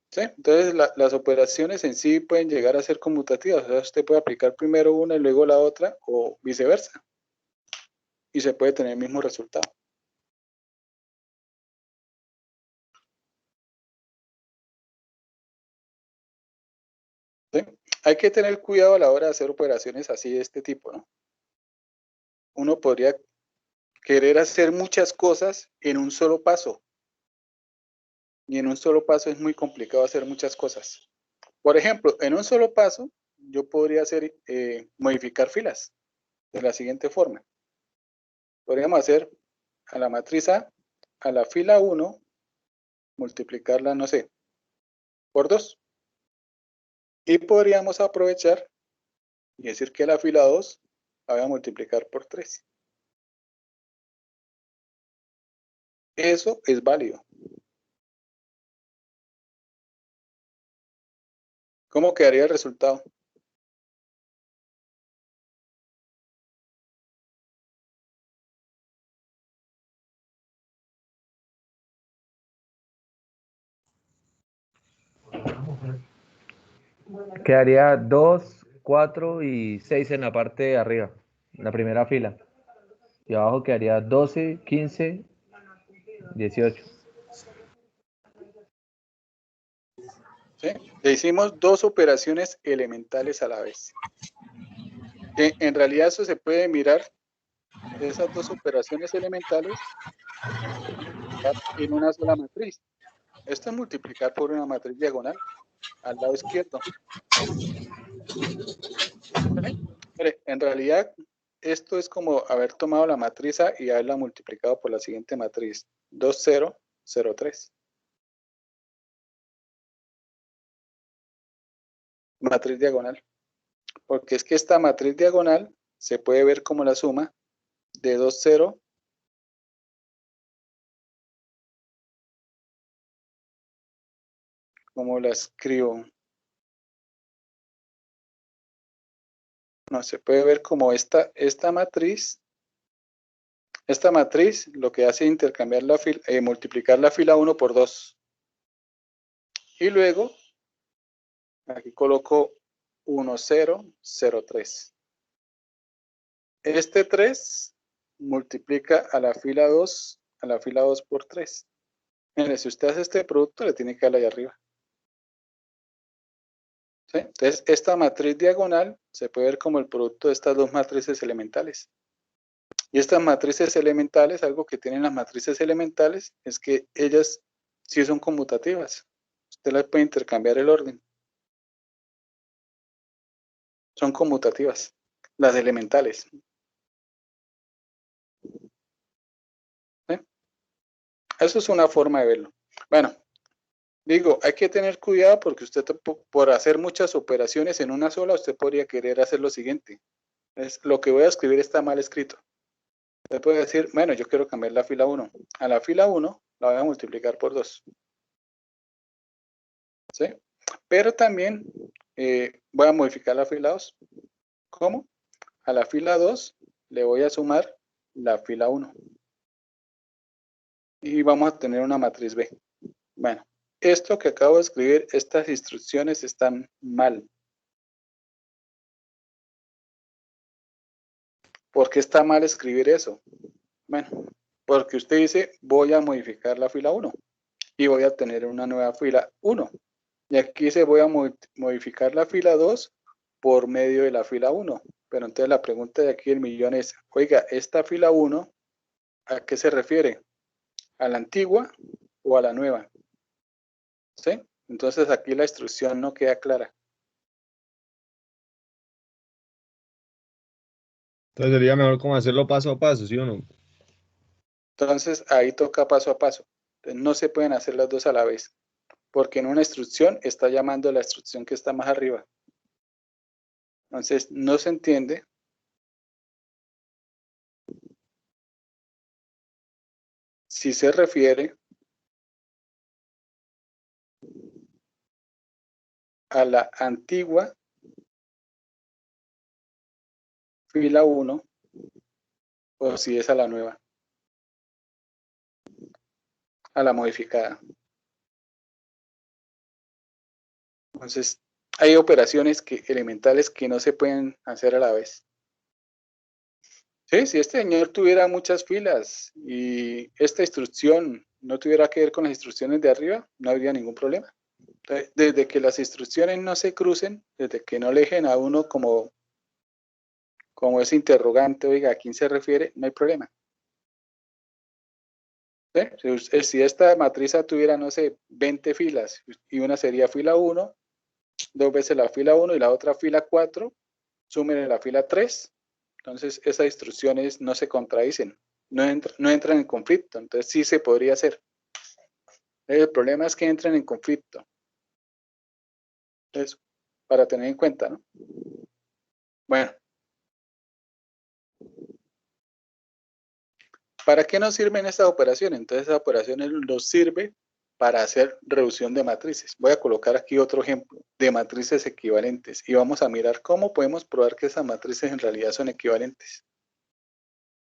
¿Sí? Entonces, las operaciones en sí pueden llegar a ser conmutativas. O sea, usted puede aplicar primero una y luego la otra, o viceversa. Y se puede tener el mismo resultado. ¿Sí? Hay que tener cuidado a la hora de hacer operaciones así de este tipo, ¿no? Uno podría querer hacer muchas cosas en un solo paso. Y en un solo paso es muy complicado hacer muchas cosas. Por ejemplo, en un solo paso, yo podría hacer, modificar filas de la siguiente forma. Podríamos hacer a la matriz a la fila 1, multiplicarla, no sé, por 2. Y podríamos aprovechar y decir que la fila 2 la voy a multiplicar por 3. Eso es válido. ¿Cómo quedaría el resultado? Quedaría 2, 4 y 6 en la parte de arriba, en la primera fila. Y abajo quedaría 12, 15 18. ¿Sí? Le hicimos dos operaciones elementales a la vez. En realidad eso se puede mirar, esas dos operaciones elementales en una sola matriz. Esto es multiplicar por una matriz diagonal al lado izquierdo. ¿Sí? Mire, en realidad esto es como haber tomado la matriz A y haberla multiplicado por la siguiente matriz, 2, 0, 0, 3. Matriz diagonal. Porque es que esta matriz diagonal se puede ver como la suma de 2, 0, ¿cómo la escribo? No, se puede ver como esta matriz. Esta matriz lo que hace es intercambiar la fila, multiplicar la fila 1 por 2. Y luego, aquí coloco 1, 0, 0, 3. Este 3 multiplica a la fila 2 por 3. Mire, si usted hace este producto, le tiene que dar ahí arriba. ¿Sí? Entonces, esta matriz diagonal se puede ver como el producto de estas dos matrices elementales. Y estas matrices elementales, algo que tienen las matrices elementales, es que ellas sí son conmutativas. Usted las puede intercambiar el orden. Son conmutativas, las elementales. ¿Sí? Eso es una forma de verlo. Bueno, digo, hay que tener cuidado porque usted por hacer muchas operaciones en una sola, usted podría querer hacer lo siguiente. Lo que voy a escribir está mal escrito. Usted puede decir, bueno, yo quiero cambiar la fila 1. A la fila 1 la voy a multiplicar por 2. ¿Sí? Pero también voy a modificar la fila 2. ¿Cómo? A la fila 2 le voy a sumar la fila 1. Y vamos a tener una matriz B. Bueno, esto que acabo de escribir, estas instrucciones están mal. ¿Por qué está mal escribir eso? Bueno, porque usted dice, voy a modificar la fila 1 y voy a tener una nueva fila 1. Y aquí se voy a modificar la fila 2 por medio de la fila 1. Pero entonces la pregunta de aquí del millón es, oiga, ¿esta fila 1 a qué se refiere? ¿A la antigua o a la nueva? ¿Sí? Entonces aquí la instrucción no queda clara. Entonces sería mejor como hacerlo paso a paso, ¿sí o no? Entonces ahí toca paso a paso. Entonces, no se pueden hacer las dos a la vez, porque en una instrucción está llamando a la instrucción que está más arriba. Entonces no se entiende si se refiere a la antigua fila 1 o si es a la nueva, a la modificada. Entonces hay operaciones elementales que no se pueden hacer a la vez. Sí, si este señor tuviera muchas filas y esta instrucción no tuviera que ver con las instrucciones de arriba, no habría ningún problema. Entonces, desde que las instrucciones no se crucen, desde que no le dejen a uno como ese interrogante, oiga, ¿a quién se refiere? No hay problema. ¿Sí? Si esta matriz tuviera, no sé, 20 filas y una sería fila 1, dos veces la fila 1 y la otra fila 4, súmenle la fila 3, entonces esas instrucciones no se contradicen, no entran en conflicto, entonces sí se podría hacer. El problema es que entran en conflicto. Entonces, para tener en cuenta, ¿no? Bueno. ¿Para qué nos sirven estas operaciones? Entonces, estas operaciones nos sirven para hacer reducción de matrices. Voy a colocar aquí otro ejemplo de matrices equivalentes y vamos a mirar cómo podemos probar que esas matrices en realidad son equivalentes.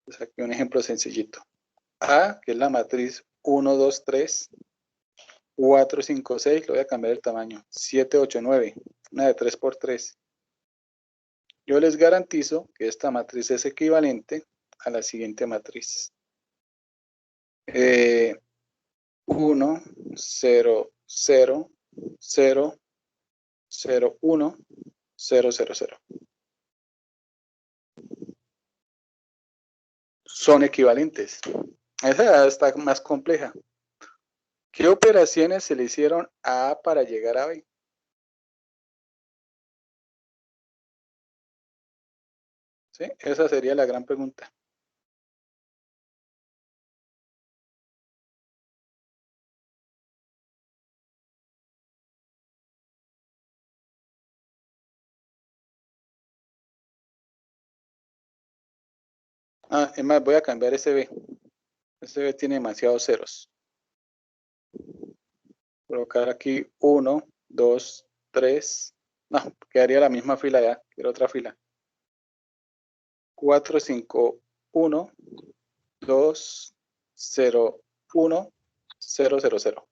Entonces, aquí un ejemplo sencillito. A, que es la matriz 1, 2, 3, 4, 5, 6, le voy a cambiar el tamaño. 7, 8, 9, una de 3 por 3. Yo les garantizo que esta matriz es equivalente a la siguiente matriz. 1, 0, 0, 0, 0, 1, 0, 0, 0. Son equivalentes. Esa está más compleja. ¿Qué operaciones se le hicieron a A para llegar a B? ¿Sí? Esa sería la gran pregunta. Es más, voy a cambiar ese B. Ese B tiene demasiados ceros. Colocar aquí 1, 2, 3. No, quedaría la misma fila ya. Quiero otra fila. 4, 5, 1, 2, 0, 1, 0, 0, 0.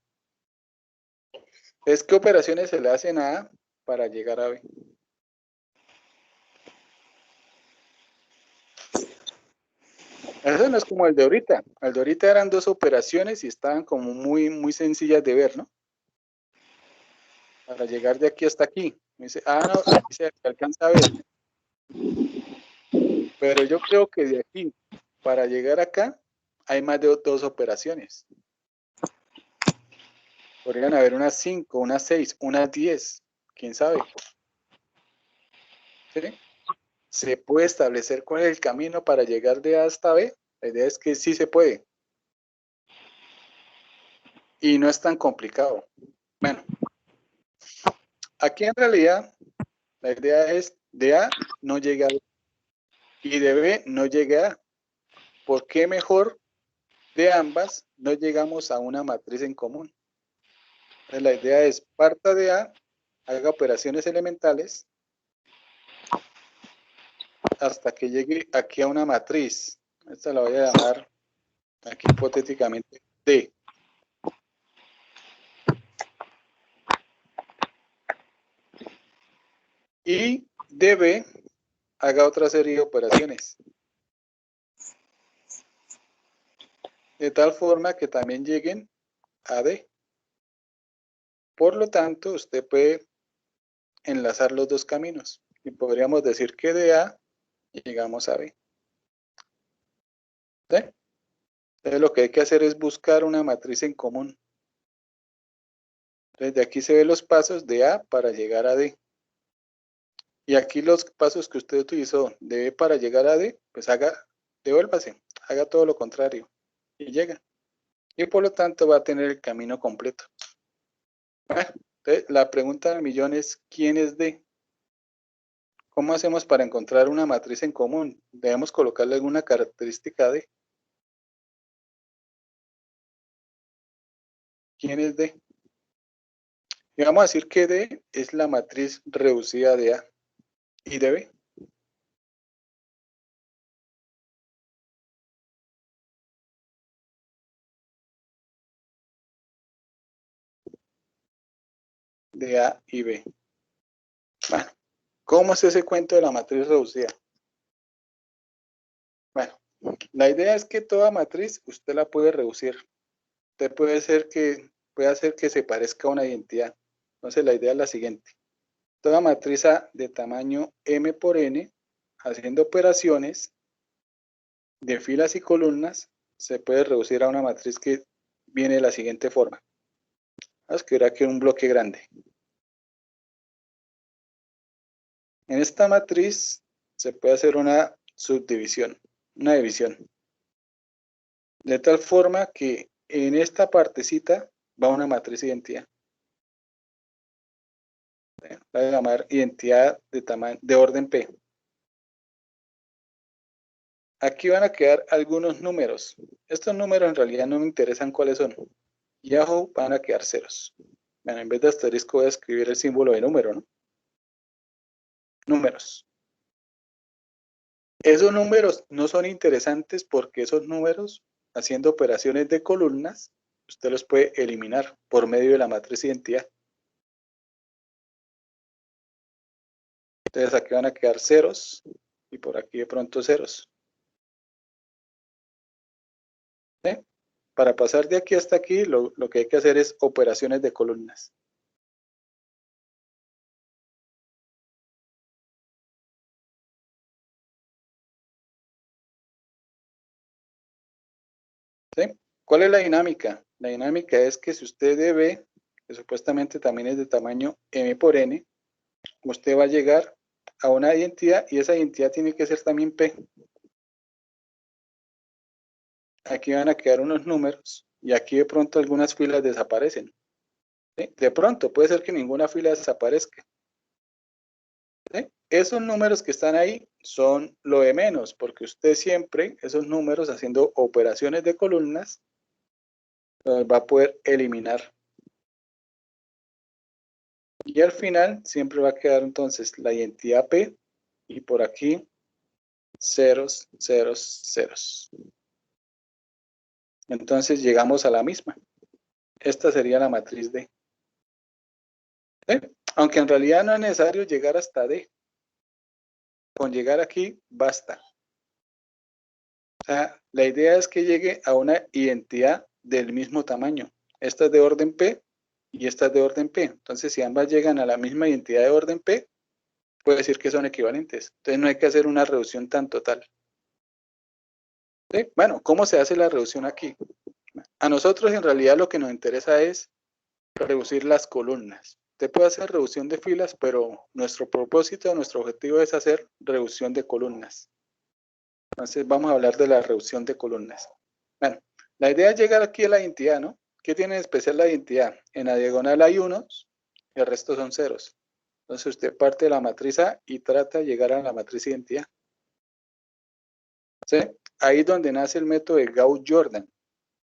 ¿Qué operaciones se le hacen a A para llegar a B? Eso no es como el de ahorita. El de ahorita eran dos operaciones y estaban como muy sencillas de ver, ¿no? Para llegar de aquí hasta aquí. Me dice, no, aquí se alcanza a ver. Pero yo creo que de aquí para llegar acá hay más de dos operaciones. Podrían haber unas 5, unas 6, unas 10. ¿Quién sabe? ¿Sí? ¿Se puede establecer cuál es el camino para llegar de A hasta B? La idea es que sí se puede. Y no es tan complicado. Bueno, aquí en realidad la idea es de A no llegue a B y de B no llegue a A. ¿Por qué mejor de ambas no llegamos a una matriz en común? Entonces, la idea es parta de A, haga operaciones elementales hasta que llegue aquí a una matriz. Esta la voy a llamar aquí hipotéticamente D. Y de B haga otra serie de operaciones. De tal forma que también lleguen a D. Por lo tanto, usted puede enlazar los dos caminos. Y podríamos decir que de A llegamos a B. ¿Sí? Entonces lo que hay que hacer es buscar una matriz en común. Entonces de aquí se ven los pasos de A para llegar a D. Y aquí los pasos que usted utilizó de B para llegar a D, pues devuélvase, haga todo lo contrario y llega. Y por lo tanto va a tener el camino completo. Bueno, entonces la pregunta del millón es, ¿quién es D? ¿Cómo hacemos para encontrar una matriz en común? Debemos colocarle alguna característica D. ¿Quién es D? Y vamos a decir que D es la matriz reducida de A y de B. De A y B. Bueno, ¿cómo es ese cuento de la matriz reducida? Bueno, la idea es que toda matriz usted la puede reducir. Usted puede hacer que se parezca a una identidad. Entonces la idea es la siguiente. Toda matriz A de tamaño M por N, haciendo operaciones de filas y columnas, se puede reducir a una matriz que viene de la siguiente forma. Vamos a escribir aquí un bloque grande. En esta matriz se puede hacer una subdivisión, una división. De tal forma que en esta partecita va una matriz identidad. La voy a llamar identidad de orden P. Aquí van a quedar algunos números. Estos números en realidad no me interesan cuáles son. Y abajo van a quedar ceros. Bueno, en vez de asterisco voy a escribir el símbolo de número, ¿no? Números. Esos números no son interesantes porque esos números, haciendo operaciones de columnas, usted los puede eliminar por medio de la matriz identidad. Entonces aquí van a quedar ceros y por aquí de pronto ceros. ¿Sí? para pasar de aquí hasta aquí, lo que hay que hacer es operaciones de columnas. ¿Sí? ¿Cuál es la dinámica? La dinámica es que si usted ve, que supuestamente también es de tamaño m por n, usted va a llegar a una identidad y esa identidad tiene que ser también p. Aquí van a quedar unos números y aquí de pronto algunas filas desaparecen. ¿Sí? De pronto, puede ser que ninguna fila desaparezca. ¿Sí? Esos números que están ahí son lo de menos, porque usted siempre, esos números haciendo operaciones de columnas, los va a poder eliminar. Y al final siempre va a quedar entonces la identidad P y por aquí ceros, ceros, ceros. Entonces llegamos a la misma. Esta sería la matriz D. ¿Sí? Aunque en realidad no es necesario llegar hasta D. Con llegar aquí basta. O sea, la idea es que llegue a una identidad del mismo tamaño. Esta es de orden P y esta es de orden P. Entonces, si ambas llegan a la misma identidad de orden P, puede decir que son equivalentes. Entonces, no hay que hacer una reducción tan total. ¿Sí? Bueno, ¿cómo se hace la reducción aquí? A nosotros en realidad lo que nos interesa es reducir las columnas. Usted puede hacer reducción de filas, pero nuestro propósito, nuestro objetivo es hacer reducción de columnas. Entonces vamos a hablar de la reducción de columnas. Bueno, la idea es llegar aquí a la identidad, ¿no? ¿Qué tiene de especial la identidad? En la diagonal hay unos y el resto son ceros. Entonces usted parte de la matriz A y trata de llegar a la matriz identidad. ¿Sí? Ahí es donde nace el método de Gauss-Jordan,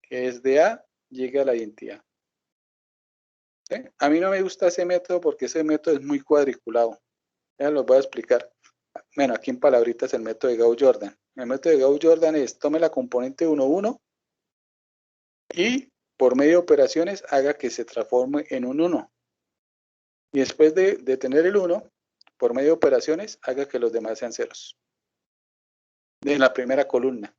que es de A llega a la identidad. ¿Sí? A mí no me gusta ese método porque ese método es muy cuadriculado. Ya lo voy a explicar. Bueno, aquí en palabritas el método de Gauss-Jordan. El método de Gauss-Jordan es tome la componente 1, 1 y por medio de operaciones haga que se transforme en un 1. Y después de tener el 1, por medio de operaciones haga que los demás sean ceros. En la primera columna.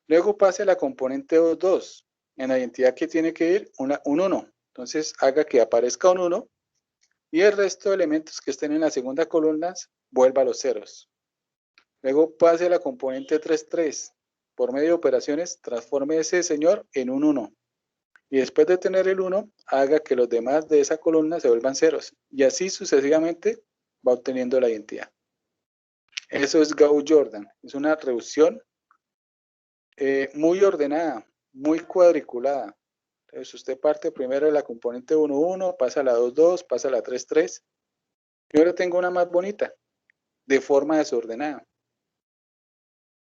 Luego pase a la componente 2. En la identidad que tiene que ir un 1. Entonces haga que aparezca un 1 y el resto de elementos que estén en la segunda columna vuelva a los ceros. Luego pase a la componente 3, 3. Por medio de operaciones transforme ese señor en un 1. Y después de tener el 1, haga que los demás de esa columna se vuelvan ceros. Y así sucesivamente va obteniendo la identidad. Eso es Gauss-Jordan. Es una reducción muy ordenada, muy cuadriculada. Entonces usted parte primero de la componente 1, 1, pasa a la 2, 2, pasa a la 3, 3. Yo ahora tengo una más bonita, de forma desordenada.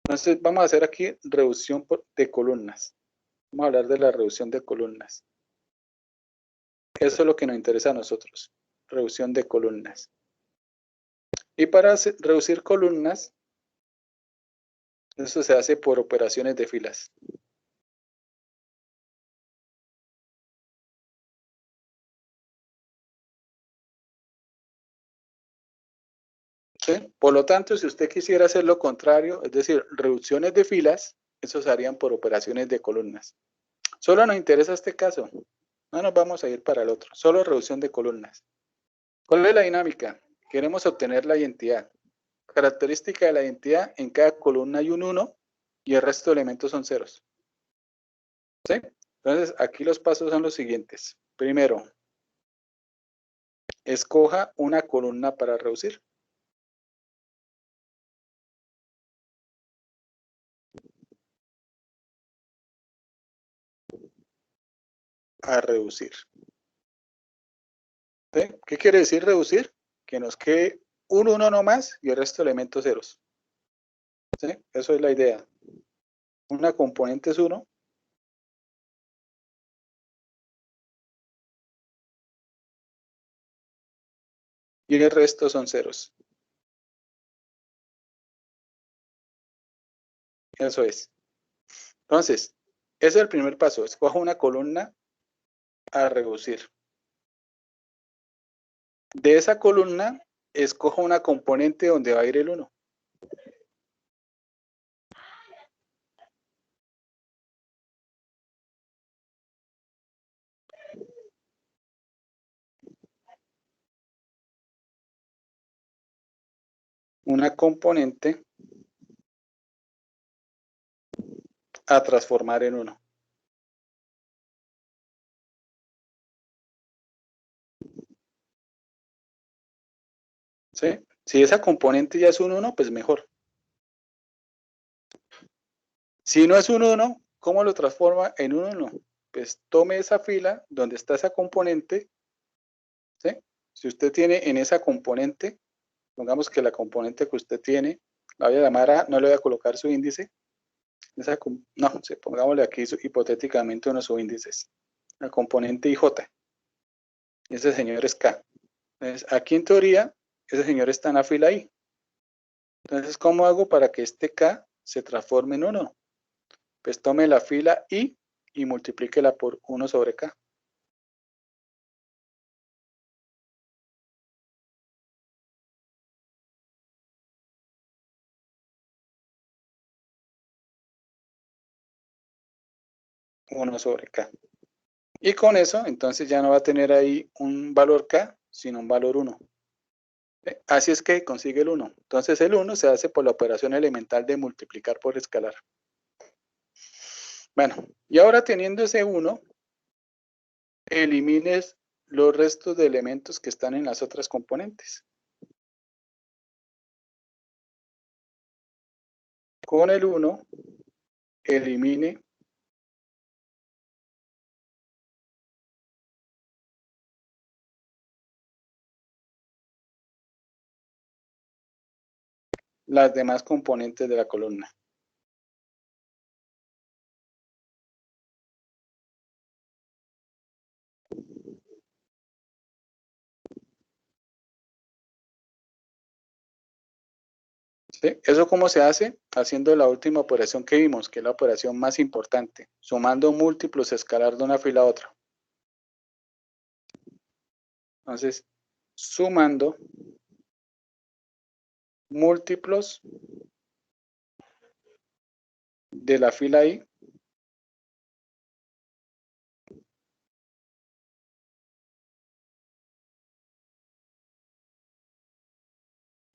Entonces vamos a hacer aquí reducción de columnas. Vamos a hablar de la reducción de columnas. Eso es lo que nos interesa a nosotros, reducción de columnas. Y para reducir columnas, eso se hace por operaciones de filas. ¿Sí? Por lo tanto, si usted quisiera hacer lo contrario, es decir, reducciones de filas, eso se harían por operaciones de columnas. Solo nos interesa este caso. No nos vamos a ir para el otro. Solo reducción de columnas. ¿Cuál es la dinámica? Queremos obtener la identidad. Característica de la identidad, en cada columna hay un 1 y el resto de elementos son ceros. ¿Sí? Entonces, aquí los pasos son los siguientes. Primero, escoja una columna para reducir. A reducir. ¿Sí? ¿Qué quiere decir reducir? Que nos quede un 1 nomás y el resto de elementos ceros. ¿Sí? Eso es la idea. Una componente es 1. Y el resto son ceros. Eso es. Entonces, ese es el primer paso. Escoja una columna a reducir. De esa columna, escoja una componente donde va a ir el 1. una componente a transformar en 1. ¿Sí? Si esa componente ya es un 1, pues mejor. Si no es un 1, ¿cómo lo transforma en un 1? Pues tome esa fila donde está esa componente, ¿sí? Si usted tiene en esa componente, pongamos que la componente que usted tiene, la voy a llamar A, no le voy a colocar su índice, no, sí, pongámosle aquí hipotéticamente unos subíndices, la componente IJ, ese señor es K. Entonces, aquí en teoría, ese señor está en la fila I. Entonces, ¿cómo hago para que este K se transforme en 1? Pues tome la fila I y multiplíquela por 1 sobre K. Uno sobre K. Y con eso, entonces ya no va a tener ahí un valor K, sino un valor 1. Así es que consigue el 1. Entonces el 1 se hace por la operación elemental de multiplicar por escalar. Bueno, y ahora teniendo ese 1, elimines los restos de elementos que están en las otras componentes. Con el 1, elimine las demás componentes de la columna. ¿Sí? ¿Eso cómo se hace? Haciendo la última operación que vimos, que es la operación más importante, sumando múltiplos escalar de una fila a otra. Entonces, sumando múltiplos de la fila I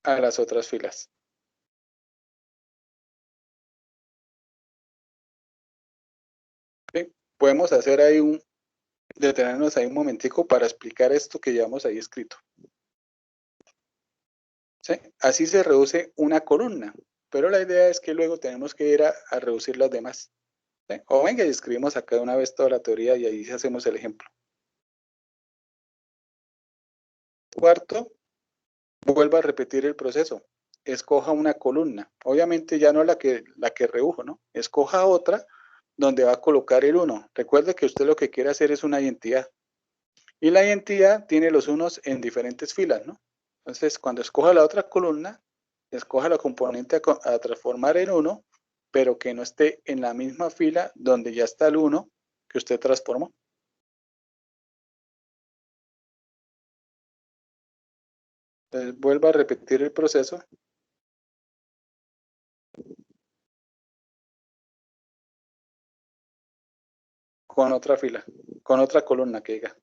a las otras filas. ¿Sí? Podemos hacer ahí detenernos ahí un momentico para explicar esto que llevamos ahí escrito. ¿Sí? Así se reduce una columna, pero la idea es que luego tenemos que ir a reducir las demás. ¿Sí? O venga y escribimos acá de una vez toda la teoría y ahí hacemos el ejemplo. Cuarto, vuelva a repetir el proceso. Escoja una columna. Obviamente ya no la que redujo, ¿no? Escoja otra donde va a colocar el 1. Recuerde que usted lo que quiere hacer es una identidad. Y la identidad tiene los unos en diferentes filas, ¿no? Entonces, cuando escoja la otra columna, escoja la componente a transformar en 1, pero que no esté en la misma fila donde ya está el 1 que usted transformó. Entonces, vuelva a repetir el proceso. Con otra fila, con otra columna que diga.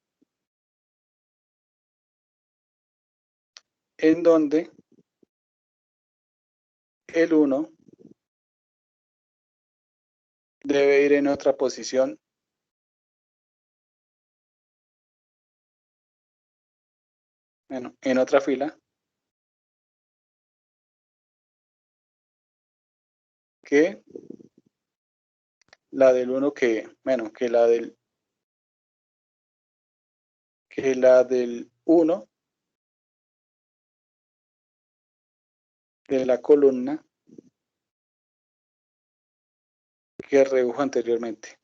En donde el 1 debe ir en otra posición en otra fila que la del 1 que la del 1 de la columna que redujo anteriormente.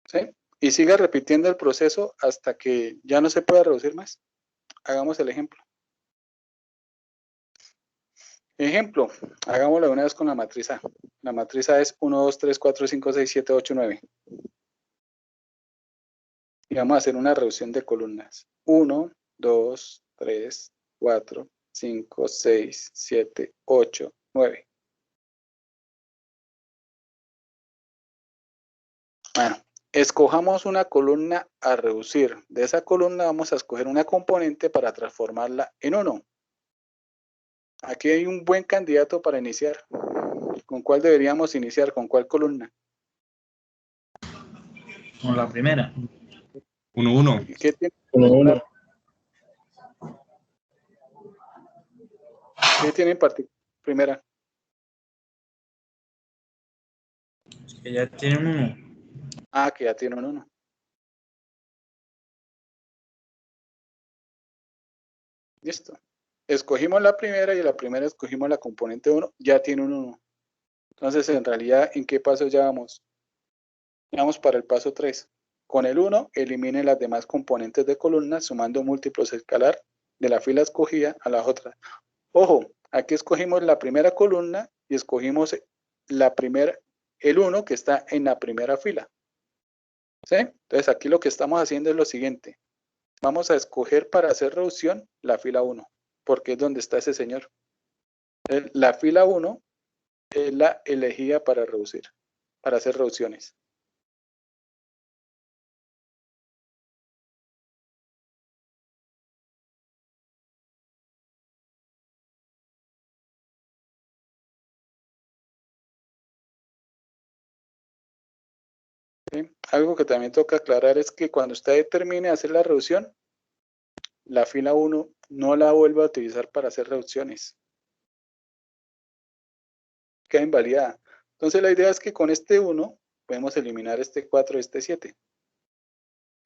¿Sí? Y siga repitiendo el proceso hasta que ya no se pueda reducir más. Hagamos el ejemplo. Ejemplo, hagámoslo de una vez con la matriz A. La matriz A es 1, 2, 3, 4, 5, 6, 7, 8, 9. Y vamos a hacer una reducción de columnas. 1, 2, 3, 4, 5, 6, 7, 8, 9. Bueno, escojamos una columna a reducir. De esa columna vamos a escoger una componente para transformarla en 1. Aquí hay un buen candidato para iniciar. ¿Con cuál deberíamos iniciar? ¿Con cuál columna? Con la primera. 1, 1. ¿Qué tiene? ¿Qué tiene en particular? Primera. Que ya tiene un 1. Ah, que ya tiene un 1. Listo. Escogimos la primera y la primera escogimos la componente 1, ya tiene un 1. Entonces, en realidad, ¿en qué paso ya vamos? Vamos para el paso 3. Con el 1, elimine las demás componentes de columna sumando múltiplos escalar de la fila escogida a las otras. Ojo, aquí escogimos la primera columna y escogimos el 1 que está en la primera fila. ¿Sí? Entonces, aquí lo que estamos haciendo es lo siguiente. Vamos a escoger para hacer reducción la fila 1, porque es donde está ese señor. La fila 1 es la elegida para reducir, para hacer reducciones. ¿Sí? Algo que también toca aclarar es que cuando usted termine de hacer la reducción, la fila 1 no la vuelva a utilizar para hacer reducciones. Queda invalidada. Entonces la idea es que con este 1 podemos eliminar este 4 y este 7.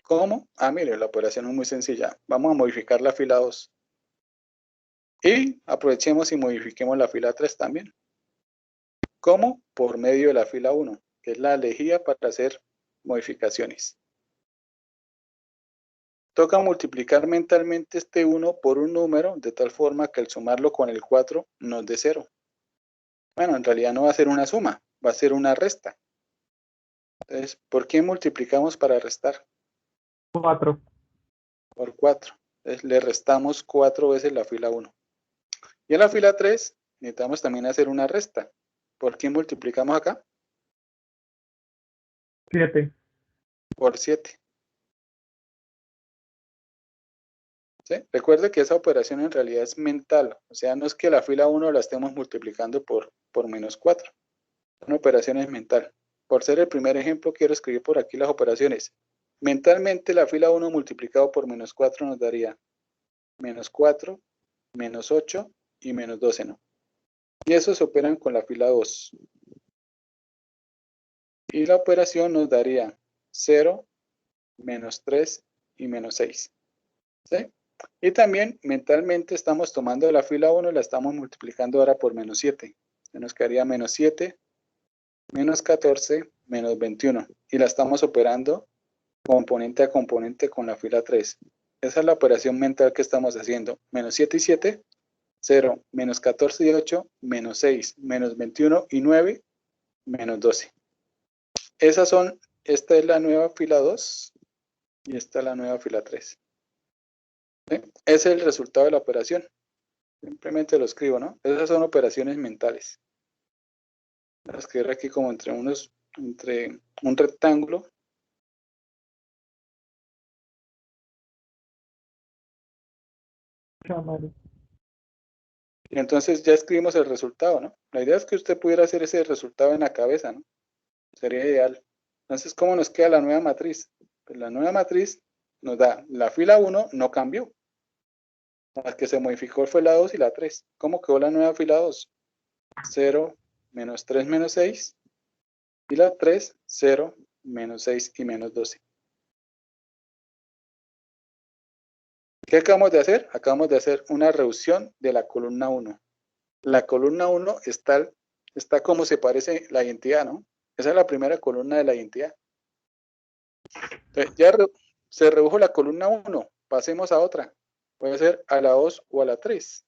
¿Cómo? Ah, mire, la operación es muy sencilla. Vamos a modificar la fila 2. Y aprovechemos y modifiquemos la fila 3 también. ¿Cómo? Por medio de la fila 1, que es la elegida para hacer modificaciones. Toca multiplicar mentalmente este 1 por un número de tal forma que al sumarlo con el 4 nos dé 0. Bueno, en realidad no va a ser una suma, va a ser una resta. Entonces, ¿por qué multiplicamos para restar? 4. Por 4. Entonces, le restamos 4 veces la fila 1. Y en la fila 3 necesitamos también hacer una resta. ¿Por qué multiplicamos acá? 7. Por 7. ¿Sí? Recuerde que esa operación en realidad es mental. O sea, no es que la fila 1 la estemos multiplicando por menos 4. Son operaciones mental. Por ser el primer ejemplo, quiero escribir por aquí las operaciones. Mentalmente, la fila 1 multiplicado por menos 4 nos daría menos 4, menos 8 y menos 12, ¿no? Y esos se operan con la fila 2. Y la operación nos daría 0, menos 3 y menos 6. ¿Sí? Y también mentalmente estamos tomando la fila 1 y la estamos multiplicando ahora por menos 7. Se nos quedaría menos 7, menos 14, menos 21. Y la estamos operando componente a componente con la fila 3. Esa es la operación mental que estamos haciendo. Menos 7 y 7, 0, menos 14 y 8, menos 6, menos 21 y 9, menos 12. Esta es la nueva fila 2 y esta es la nueva fila 3. ¿Sí? Ese es el resultado de la operación. Simplemente lo escribo, ¿no? Esas son operaciones mentales. Voy a escribir aquí como entre un rectángulo. Y entonces ya escribimos el resultado, ¿no? La idea es que usted pudiera hacer ese resultado en la cabeza, ¿no? Sería ideal. Entonces, ¿cómo nos queda la nueva matriz? Pues la nueva matriz nos da la fila 1 no cambió. La que se modificó fue la 2 y la 3. ¿Cómo quedó la nueva fila 2? 0, menos 3, menos 6. Y la 3, 0, menos 6 y menos 12. ¿Qué acabamos de hacer? Acabamos de hacer una reducción de la columna 1. La columna 1 está como se parece la identidad, ¿no? Esa es la primera columna de la identidad. Entonces, ya se redujo la columna 1. Pasemos a otra. Puede ser a la 2 o a la 3.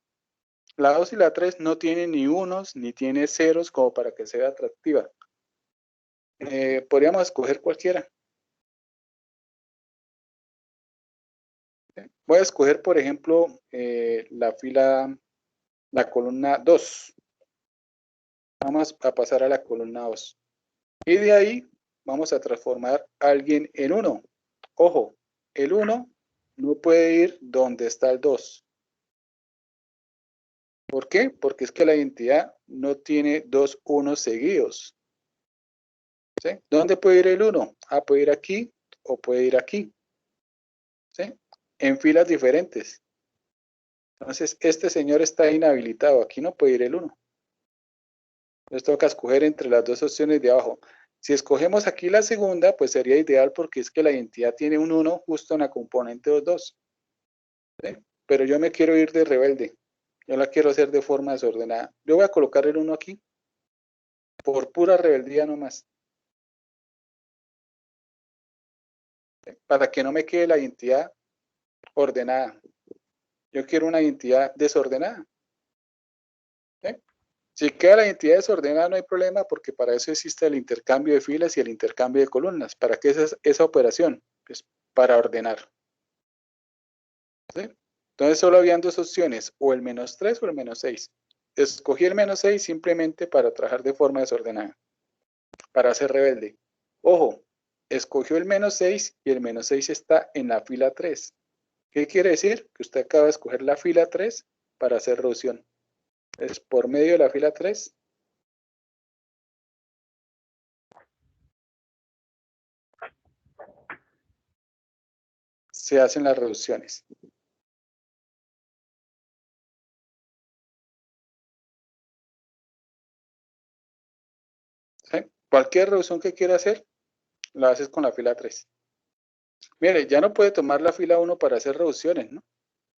La 2 y la 3 no tienen ni unos ni tiene ceros como para que sea atractiva. Podríamos escoger cualquiera. Voy a escoger, por ejemplo, la columna 2. Vamos a pasar a la columna 2. Y de ahí vamos a transformar a alguien en 1. Ojo, el 1 no puede ir donde está el 2. ¿Por qué? Porque es que la identidad no tiene dos 1 seguidos. ¿Sí? ¿Dónde puede ir el 1? Ah, puede ir aquí o puede ir aquí. ¿Sí? En filas diferentes. Entonces, este señor está inhabilitado. Aquí no puede ir el 1. Entonces toca escoger entre las dos opciones de abajo. Si escogemos aquí la segunda, pues sería ideal porque es que la identidad tiene un 1 justo en la componente 2. ¿Sí? Pero yo me quiero ir de rebelde. Yo la quiero hacer de forma desordenada. Yo voy a colocar el 1 aquí. Por pura rebeldía nomás. ¿Sí? Para que no me quede la identidad ordenada. Yo quiero una identidad desordenada. ¿Sí? Si queda la identidad desordenada no hay problema porque para eso existe el intercambio de filas y el intercambio de columnas. ¿Para qué es esa operación? Pues para ordenar. ¿Sí? Entonces solo habían dos opciones, o el -3 o el -6. Escogí el -6 simplemente para trabajar de forma desordenada, para ser rebelde. Ojo, escogió el -6 y el -6 está en la fila 3. ¿Qué quiere decir? Que usted acaba de escoger la fila 3 para hacer reducción. Es por medio de la fila 3. Se hacen las reducciones. ¿Sí? Cualquier reducción que quiera hacer, la haces con la fila 3. Mire, ya no puede tomar la fila 1 para hacer reducciones, ¿no?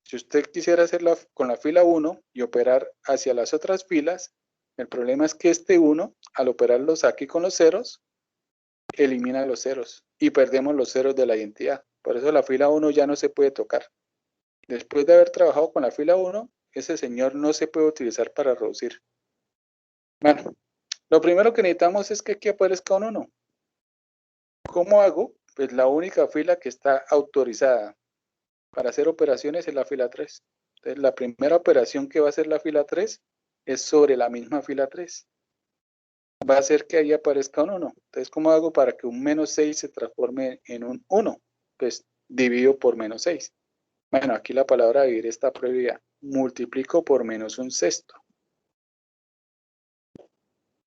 Si usted quisiera hacerla con la fila 1 y operar hacia las otras filas, el problema es que este 1, al operarlos aquí con los ceros, elimina los ceros y perdemos los ceros de la identidad. Por eso la fila 1 ya no se puede tocar. Después de haber trabajado con la fila 1, ese señor no se puede utilizar para reducir. Bueno, lo primero que necesitamos es que aquí aparezca un 1. ¿Cómo hago? Pues la única fila que está autorizada para hacer operaciones es la fila 3. Entonces, la primera operación que va a hacer la fila 3 es sobre la misma fila 3. Va a hacer que ahí aparezca un 1. Entonces, ¿cómo hago para que un -6 se transforme en un 1? Pues divido por -6. Bueno, aquí la palabra dividir está prohibida. Multiplico por -1/6.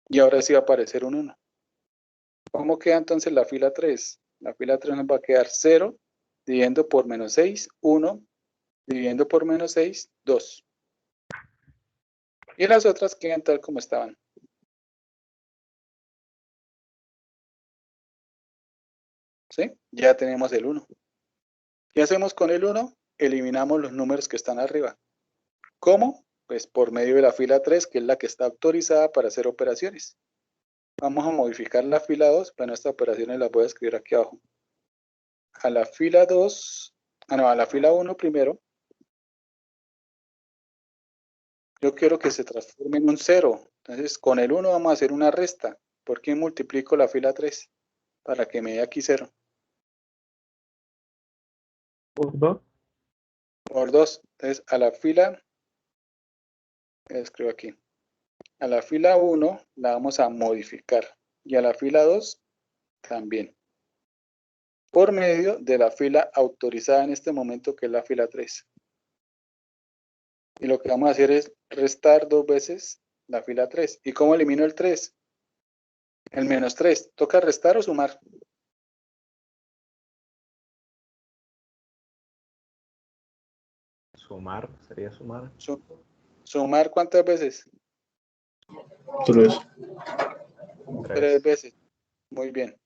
Y ahora sí va a aparecer un 1. ¿Cómo queda entonces la fila 3? La fila 3 nos va a quedar 0, dividiendo por -6, 1, dividiendo por -6, 2. Y las otras quedan tal como estaban. ¿Sí? Ya tenemos el 1. ¿Qué hacemos con el 1? Eliminamos los números que están arriba. ¿Cómo? Pues por medio de la fila 3, que es la que está autorizada para hacer operaciones. Vamos a modificar la fila 2. Bueno, estas operaciones las voy a escribir aquí abajo. A la fila 2, a la fila 1 primero. Yo quiero que se transforme en un 0. Entonces, con el 1 vamos a hacer una resta. ¿Por qué multiplico la fila 3? Para que me dé aquí 0. Por 2. Por 2. Entonces, a la fila, escribo aquí. A la fila 1 la vamos a modificar. Y a la fila 2 también. Por medio de la fila autorizada en este momento, que es la fila 3. Y lo que vamos a hacer es restar 2 veces la fila 3. ¿Y cómo elimino el 3? El -3. ¿Toca restar o sumar? Sumar, sería sumar. ¿Sumar cuántas veces? 3. 3 veces. Muy bien.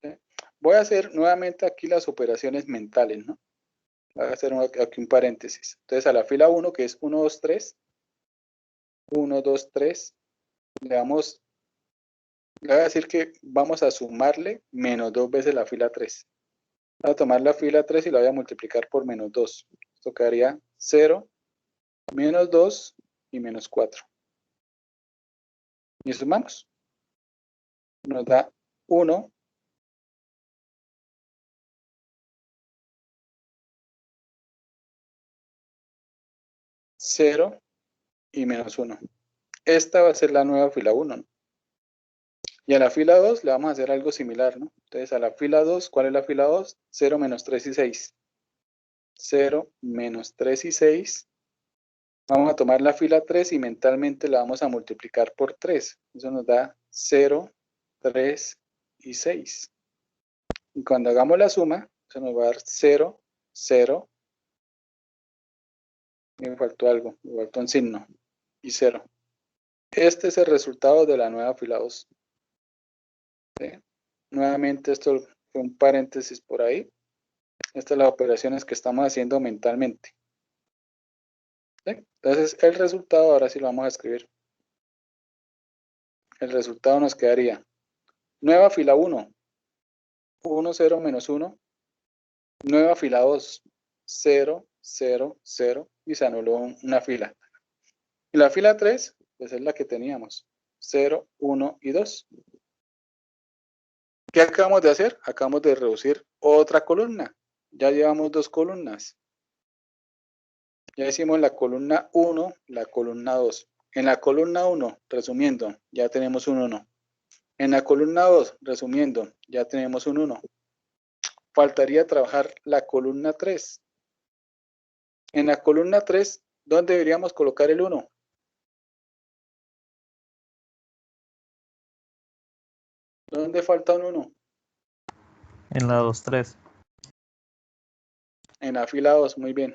¿Sí? Voy a hacer nuevamente aquí las operaciones mentales, ¿no? Voy a hacer aquí un paréntesis. Entonces a la fila 1, que es 1, 2, 3. 1, 2, 3. Le voy a decir que vamos a sumarle menos 2 veces la fila 3. Voy a tomar la fila 3 y la voy a multiplicar por -2. Esto quedaría 0, -2 y -4. Y sumamos. Nos da 1, 0 y -1. esta va a ser la nueva fila 1, ¿no? Y a la fila 2 le vamos a hacer algo similar, ¿no? Entonces a la fila 2, ¿cuál es la fila 2? 0, menos 3 y 6. 0, menos 3 y 6. Vamos a tomar la fila 3 y mentalmente la vamos a multiplicar por 3. Eso nos da 0, 3 y 6. Y cuando hagamos la suma, eso nos va a dar 0, 0. Me faltó algo, me faltó un signo. Y 0. Este es el resultado de la nueva fila 2. ¿Sí? Nuevamente esto fue un paréntesis por ahí. Estas son las operaciones que estamos haciendo mentalmente. ¿Sí? Entonces el resultado ahora sí lo vamos a escribir. El resultado nos quedaría nueva fila 1, 1, 0, menos 1. Nueva fila 2, 0, 0, 0. Y se anuló una fila. Y la fila 3, pues es la que teníamos. 0, 1 y 2. ¿Qué acabamos de hacer? Acabamos de reducir otra columna. Ya llevamos 2 columnas. Ya hicimos la columna 1, la columna 2. En la columna 1, resumiendo, ya tenemos un 1. En la columna 2, resumiendo, ya tenemos un 1. Faltaría trabajar la columna 3. En la columna 3, ¿dónde deberíamos colocar el 1? ¿Dónde falta un 1? En la 2, 3. En la fila 2, muy bien.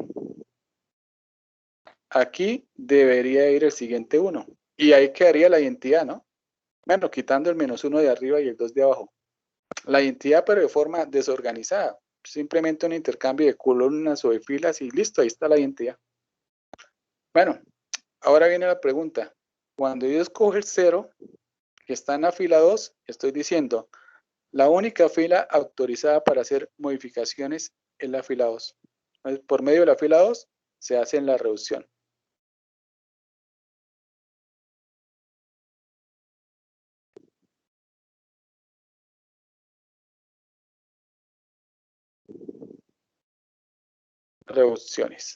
Aquí debería ir el siguiente 1. Y ahí quedaría la identidad, ¿no? Bueno, quitando el menos 1 de arriba y el 2 de abajo. La identidad, pero de forma desorganizada. Simplemente un intercambio de columnas o de filas y listo, ahí está la identidad. Bueno, ahora viene la pregunta. Cuando yo escojo el 0, que está en la fila 2, estoy diciendo, la única fila autorizada para hacer modificaciones es la fila 2. Entonces, por medio de la fila 2 se hace la reducción. Reducciones.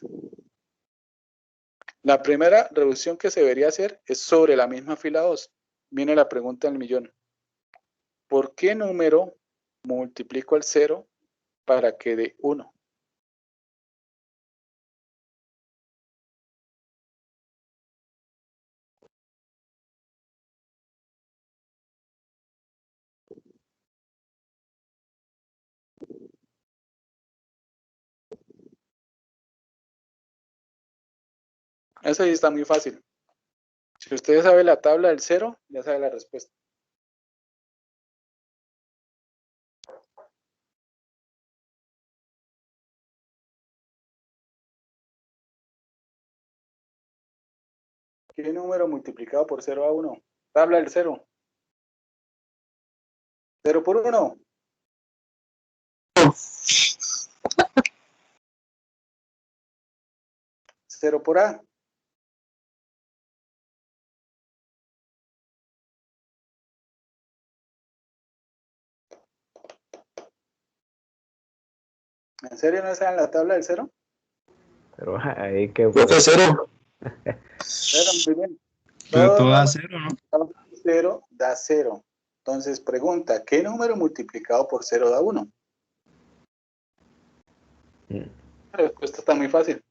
La primera reducción que se debería hacer es sobre la misma fila 2. Viene la pregunta del millón. ¿Por qué número multiplico el 0 para que dé 1? Eso sí está muy fácil. Si usted sabe la tabla del 0, ya sabe la respuesta. ¿Qué número multiplicado por 0 a 1? Tabla del 0. 0 por 1. 0 por A. ¿En serio no saben la tabla del 0? Pero ahí que Profe, 0. 0, muy bien. Pero todo da número 0, ¿no? multiplicado por 0 da 0. Entonces pregunta, ¿qué número multiplicado por 0 da 1? La respuesta está muy fácil.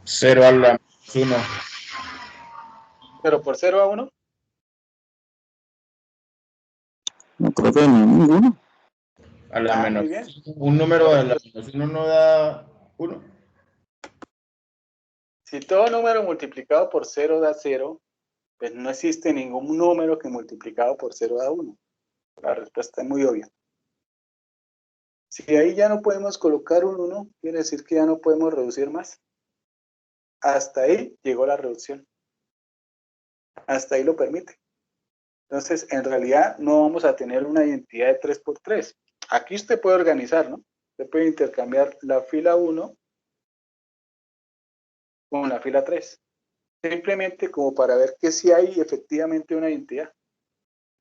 0 a la 1. ¿Pero por 0 a 1? No creo que no, ninguno. A la Ah, menos. muy bien. Un número de la menos 1 no da 1. Si todo número multiplicado por 0 da 0, pues no existe ningún número que multiplicado por 0 da 1. La respuesta es muy obvia. Si ahí ya no podemos colocar un 1, quiere decir que ya no podemos reducir más. Hasta ahí llegó la reducción. Hasta ahí lo permite. Entonces, en realidad no vamos a tener una identidad de 3 por 3. Aquí usted puede organizar, ¿no? Usted puede intercambiar la fila 1 con la fila 3. Simplemente como para ver que sí hay efectivamente una identidad.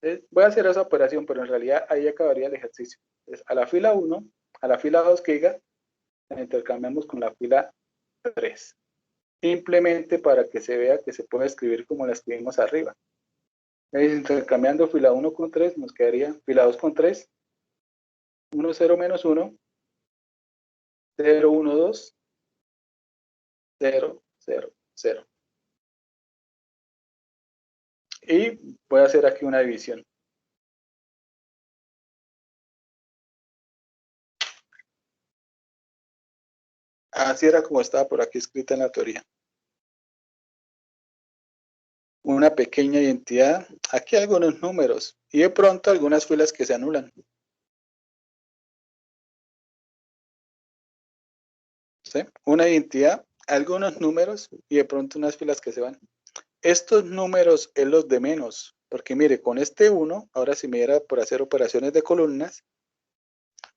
Entonces, voy a hacer esa operación, pero en realidad ahí acabaría el ejercicio. Entonces, a la fila 1, a la fila 2 que diga, la intercambiamos con la fila 3. simplemente para que se vea que se puede escribir como la escribimos arriba. Intercambiando fila 1 con 3, nos quedaría fila 2 con 3, 1, 0, menos 1, 0, 1, 2, 0, 0, 0. Y voy a hacer aquí una división. Así era como estaba por aquí escrita en la teoría. Una pequeña identidad, aquí algunos números y de pronto algunas filas que se anulan. ¿Sí? Una identidad, algunos números y de pronto unas filas que se van. Estos números es los de menos, porque mire, con este 1, ahora si me diera por hacer operaciones de columnas,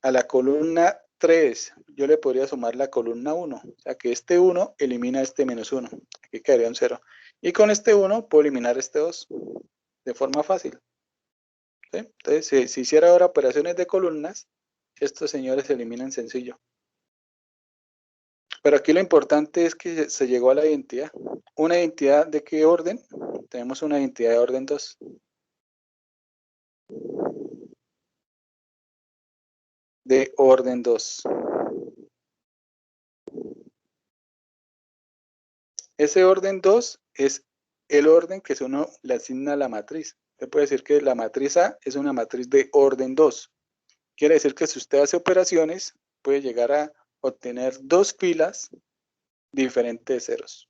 a la columna 3 yo le podría sumar la columna 1, o sea que este 1 elimina este menos 1, aquí quedaría un 0. Y con este 1 puedo eliminar este 2 de forma fácil. ¿Sí? Entonces, si hiciera ahora operaciones de columnas, estos señores se eliminan sencillo. Pero aquí lo importante es que se llegó a la identidad. ¿Una identidad de qué orden? Tenemos una identidad de orden 2. De orden 2. Ese orden 2 es el orden que uno le asigna a la matriz. Se puede decir que la matriz A es una matriz de orden 2. Quiere decir que si usted hace operaciones, puede llegar a obtener dos filas diferentes de ceros.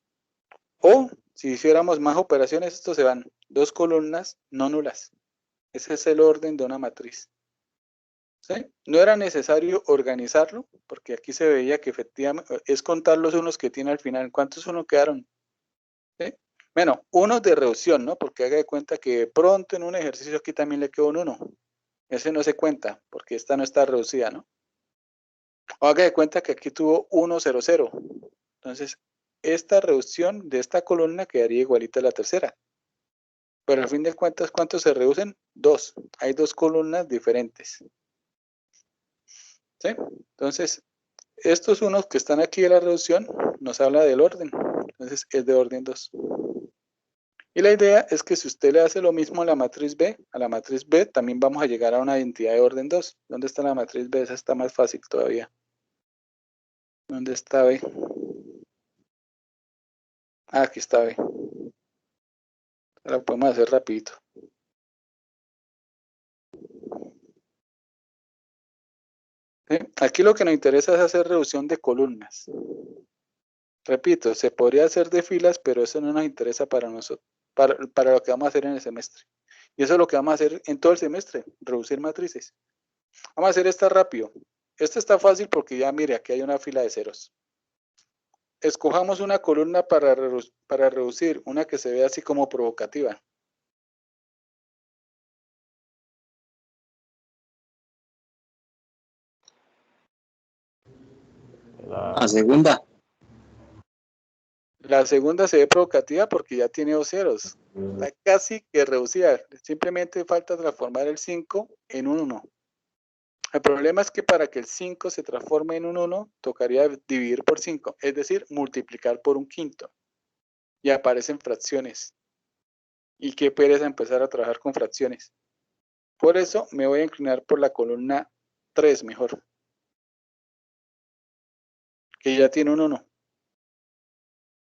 O si hiciéramos más operaciones, estos se van dos columnas no nulas. Ese es el orden de una matriz. ¿Sí? No era necesario organizarlo, porque aquí se veía que efectivamente es contar los unos que tiene al final. ¿Cuántos unos quedaron? ¿Sí? Bueno, unos de reducción, ¿no? Porque haga de cuenta que de pronto en un ejercicio aquí también le quedó un 1. Ese no se cuenta, porque esta no está reducida, ¿no? O haga de cuenta que aquí tuvo 1, 0, 0. Entonces, esta reducción de esta columna quedaría igualita a la tercera. Pero al fin de cuentas, ¿cuántos se reducen? 2. Hay dos columnas diferentes. ¿Sí? Entonces, estos unos que están aquí de la reducción nos habla del orden. Entonces, es de orden 2. Y la idea es que si usted le hace lo mismo a la matriz B también vamos a llegar a una identidad de orden 2. ¿Dónde está la matriz B? Esa está más fácil todavía. ¿Dónde está B? Ah, aquí está B. Ahora lo podemos hacer rapidito. ¿Sí? Aquí lo que nos interesa es hacer reducción de columnas. Repito, se podría hacer de filas, pero eso no nos interesa para nosotros, para lo que vamos a hacer en el semestre. Y eso es lo que vamos a hacer en todo el semestre, reducir matrices. Vamos a hacer esta rápido. Esta está fácil porque ya mire, aquí hay una fila de ceros. Escojamos una columna para reducir, una que se vea así como provocativa. La segunda. La segunda se ve provocativa porque ya tiene dos ceros. Está casi que reducida. Simplemente falta transformar el 5 en un 1. El problema es que para que el 5 se transforme en un 1, tocaría dividir por 5, es decir, multiplicar por un quinto. Y aparecen fracciones. Y qué pereza empezar a trabajar con fracciones. Por eso me voy a inclinar por la columna 3 mejor. Que ya tiene un 1.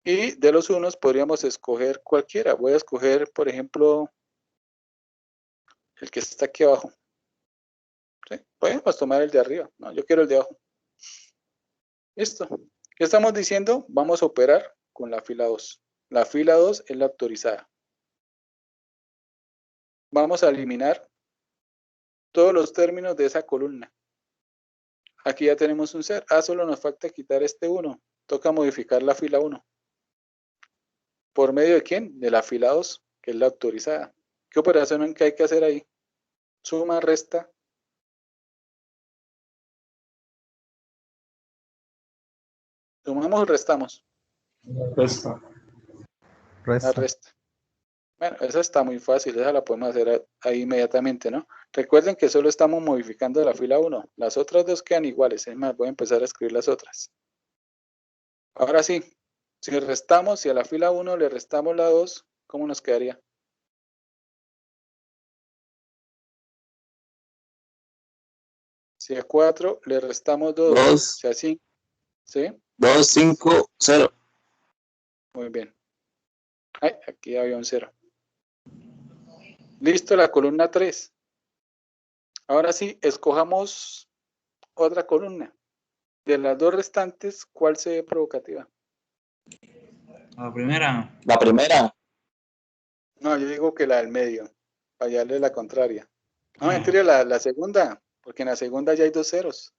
Y de los unos podríamos escoger cualquiera. Voy a escoger, por ejemplo, el que está aquí abajo. ¿Sí? Podemos tomar el de arriba. No, yo quiero el de abajo. Listo. ¿Qué estamos diciendo? Vamos a operar con la fila 2. La fila 2 es la autorizada. Vamos a eliminar todos los términos de esa columna. Aquí ya tenemos un ser. Solo nos falta quitar este 1. Toca modificar la fila 1. ¿Por medio de quién? De la fila 2, que es la autorizada. ¿Qué operación que hay que hacer ahí? Suma, resta. ¿Sumamos o restamos? Resta. La resta. Bueno, esa está muy fácil, esa la podemos hacer ahí inmediatamente, ¿no? Recuerden que solo estamos modificando la fila 1. Las otras dos quedan iguales. Es más, voy a empezar a escribir las otras. Ahora sí, Si restamos, si a la fila 1 le restamos la 2, ¿cómo nos quedaría? Si a 4 le restamos 2, 2, si a 5, ¿sí? 2, 5, 0. Muy bien. Ay, aquí había un 0. Listo, la columna 3. Ahora sí, escojamos otra columna. De las dos restantes, ¿cuál se ve provocativa? La primera. La primera. No, yo digo que la del medio, para darle la contraria. No, mentira, la segunda, porque en la segunda ya hay 2 ceros.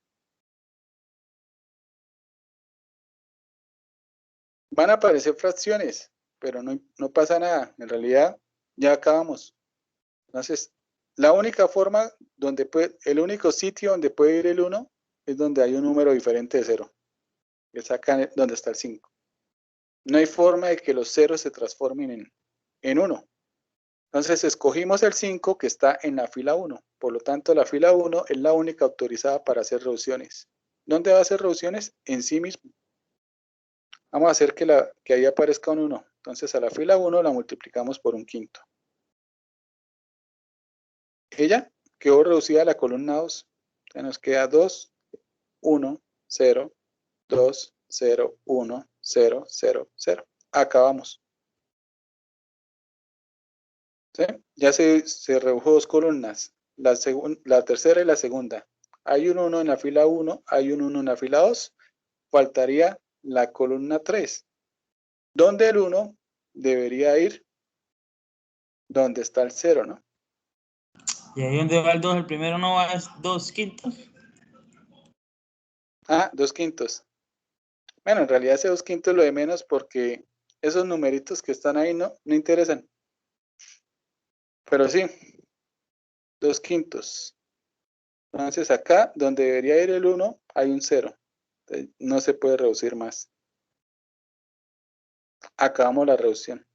Van a aparecer fracciones, pero no pasa nada. En realidad, ya acabamos. Entonces, la única forma donde el único sitio donde puede ir el 1 es donde hay un número diferente de 0. Es acá donde está el 5. No hay forma de que los ceros se transformen en 1. Entonces, escogimos el 5 que está en la fila 1. Por lo tanto, la fila 1 es la única autorizada para hacer reducciones. ¿Dónde va a hacer reducciones? En sí mismo. Vamos a hacer que ahí aparezca un 1. Entonces, a la fila 1 la multiplicamos por un quinto. Ella quedó reducida a la columna 2. Entonces, nos queda 2, 1, 0, 2, 0, 1, 0, 0, 0. Acabamos. ¿Sí? Ya se redujo 2 columnas. La tercera y la segunda. Hay un 1 en la fila 1, hay un 1 en la fila 2. Faltaría la columna 3. Donde el 1 debería ir donde está el 0, ¿no? ¿Y ahí donde va el 2? El primero no va a 2 quintos. Ah, 2 quintos. Bueno, en realidad ese 2 quintos es lo de menos porque esos numeritos que están ahí no interesan. Pero sí, 2 quintos. Entonces acá, donde debería ir el 1, hay un 0. Entonces, no se puede reducir más. Acabamos la reducción.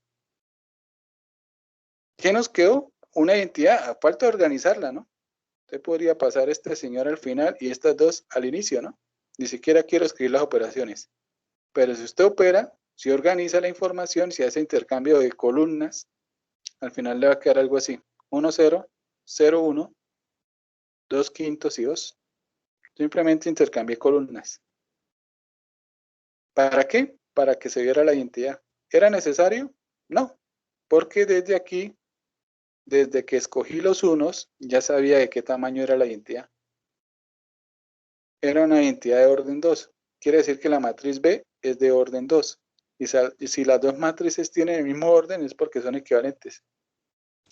¿Qué nos quedó? Una identidad. Falta organizarla, ¿no? Usted podría pasar este señor al final y estas dos al inicio, ¿no? Ni siquiera quiero escribir las operaciones. Pero si usted opera, si organiza la información, si hace intercambio de columnas, al final le va a quedar algo así. 1, 0, 0, 1, 2 quintos y 2. Simplemente intercambié columnas. ¿Para qué? Para que se viera la identidad. ¿Era necesario? No, porque desde aquí, desde que escogí los unos, ya sabía de qué tamaño era la identidad. Era una identidad de orden 2. Quiere decir que la matriz B es de orden 2. Y si las dos matrices tienen el mismo orden es porque son equivalentes.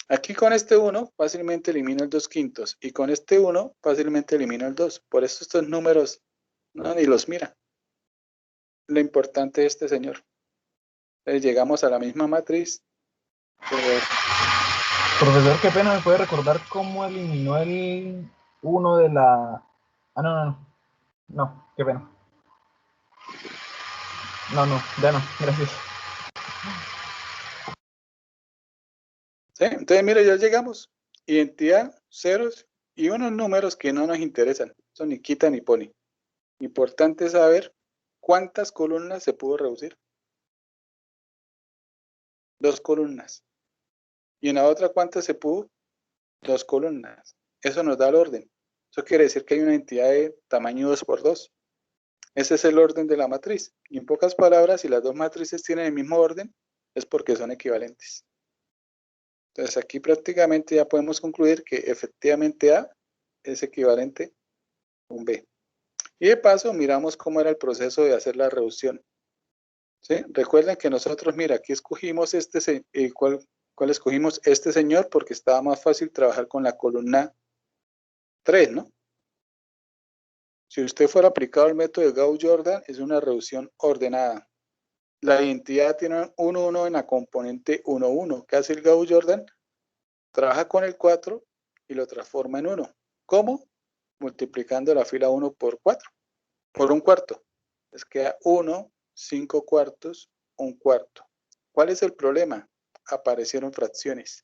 Aquí con este 1 fácilmente elimino el 2 quintos y con este 1 fácilmente elimino el 2. Por eso estos números no, ni los mira. Lo importante de este señor. Entonces llegamos a la misma matriz. Profesor, qué pena, ¿me puede recordar cómo eliminó el 1 de la... Ah, no, qué pena. No, ya no, gracias. ¿Sí? Entonces, mire, ya llegamos. Identidad, ceros y unos números que no nos interesan. Eso ni quita ni pone. Importante saber cuántas columnas se pudo reducir. 2 columnas. Y en la otra, ¿cuántas se pudo? 2 columnas. Eso nos da el orden. Eso quiere decir que hay una entidad de tamaño 2 por 2. Ese es el orden de la matriz. Y en pocas palabras, si las dos matrices tienen el mismo orden, es porque son equivalentes. Entonces aquí prácticamente ya podemos concluir que efectivamente A es equivalente a un B. Y de paso miramos cómo era el proceso de hacer la reducción. ¿Sí? Recuerden que nosotros, mira, aquí escogimos ¿cuál escogimos? Este señor porque estaba más fácil trabajar con la columna 3, ¿no? Si usted fuera aplicado el método de Gauss-Jordan, es una reducción ordenada. La identidad tiene un 1 en la componente 1, 1. ¿Qué hace el Gauss-Jordan? Trabaja con el 4 y lo transforma en 1. ¿Cómo? Multiplicando la fila 1 por 4, por un cuarto. Les queda 1, 5 cuartos, un cuarto. ¿Cuál es el problema? Aparecieron fracciones.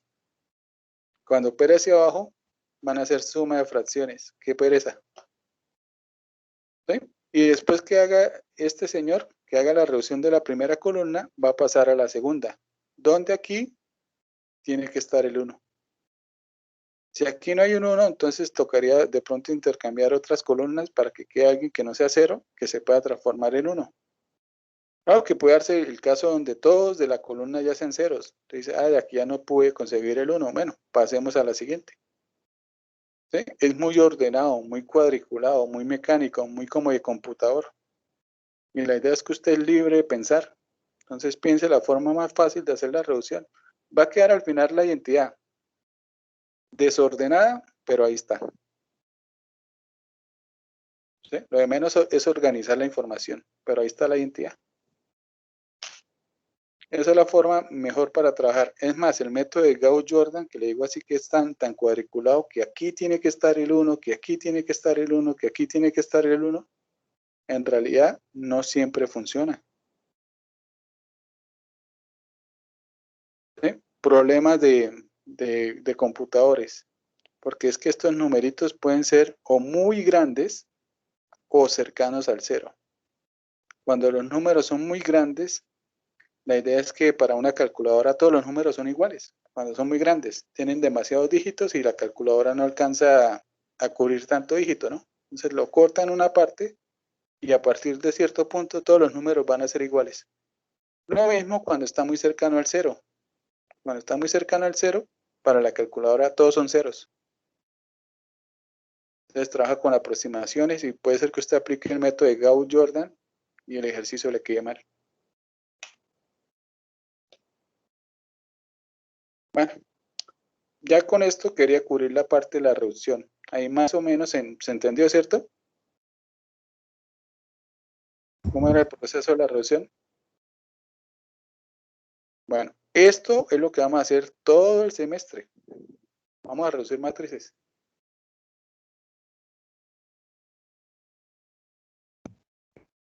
Cuando opere hacia abajo, van a ser suma de fracciones. ¡Qué pereza! ¿Sí? Y después que haga este señor, que haga la reducción de la primera columna va a pasar a la segunda, donde aquí tiene que estar el 1. Si aquí no hay un 1, entonces tocaría de pronto intercambiar otras columnas para que quede alguien que no sea 0, que se pueda transformar en 1. Claro que puede darse el caso donde todos de la columna ya sean ceros. Entonces dice, de aquí ya no pude conseguir el 1. Bueno, pasemos a la siguiente. ¿Sí? Es muy ordenado, muy cuadriculado, muy mecánico, muy como de computador. Y la idea es que usted es libre de pensar. Entonces piense la forma más fácil de hacer la reducción. Va a quedar al final la identidad desordenada, pero ahí está. ¿Sí? Lo de menos es organizar la información, pero ahí está la identidad. Esa es la forma mejor para trabajar. Es más, el método de Gauss-Jordan, que le digo así que es tan cuadriculado, que aquí tiene que estar el 1, que aquí tiene que estar el 1, que aquí tiene que estar el 1, en realidad no siempre funciona. ¿Sí? Problemas de computadores, porque es que estos numeritos pueden ser o muy grandes o cercanos al 0. Cuando los números son muy grandes, la idea es que para una calculadora todos los números son iguales. Cuando son muy grandes, tienen demasiados dígitos y la calculadora no alcanza a cubrir tanto dígito, ¿no? Entonces lo cortan una parte y a partir de cierto punto todos los números van a ser iguales. Lo mismo cuando está muy cercano al 0. Cuando está muy cercano al 0, para la calculadora todos son ceros. Entonces trabaja con aproximaciones y puede ser que usted aplique el método de Gauss-Jordan y el ejercicio le quede mal. Bueno, ya con esto quería cubrir la parte de la reducción. Ahí más o menos se entendió, ¿cierto? ¿Cómo era el proceso de la reducción? Bueno, esto es lo que vamos a hacer todo el semestre. Vamos a reducir matrices.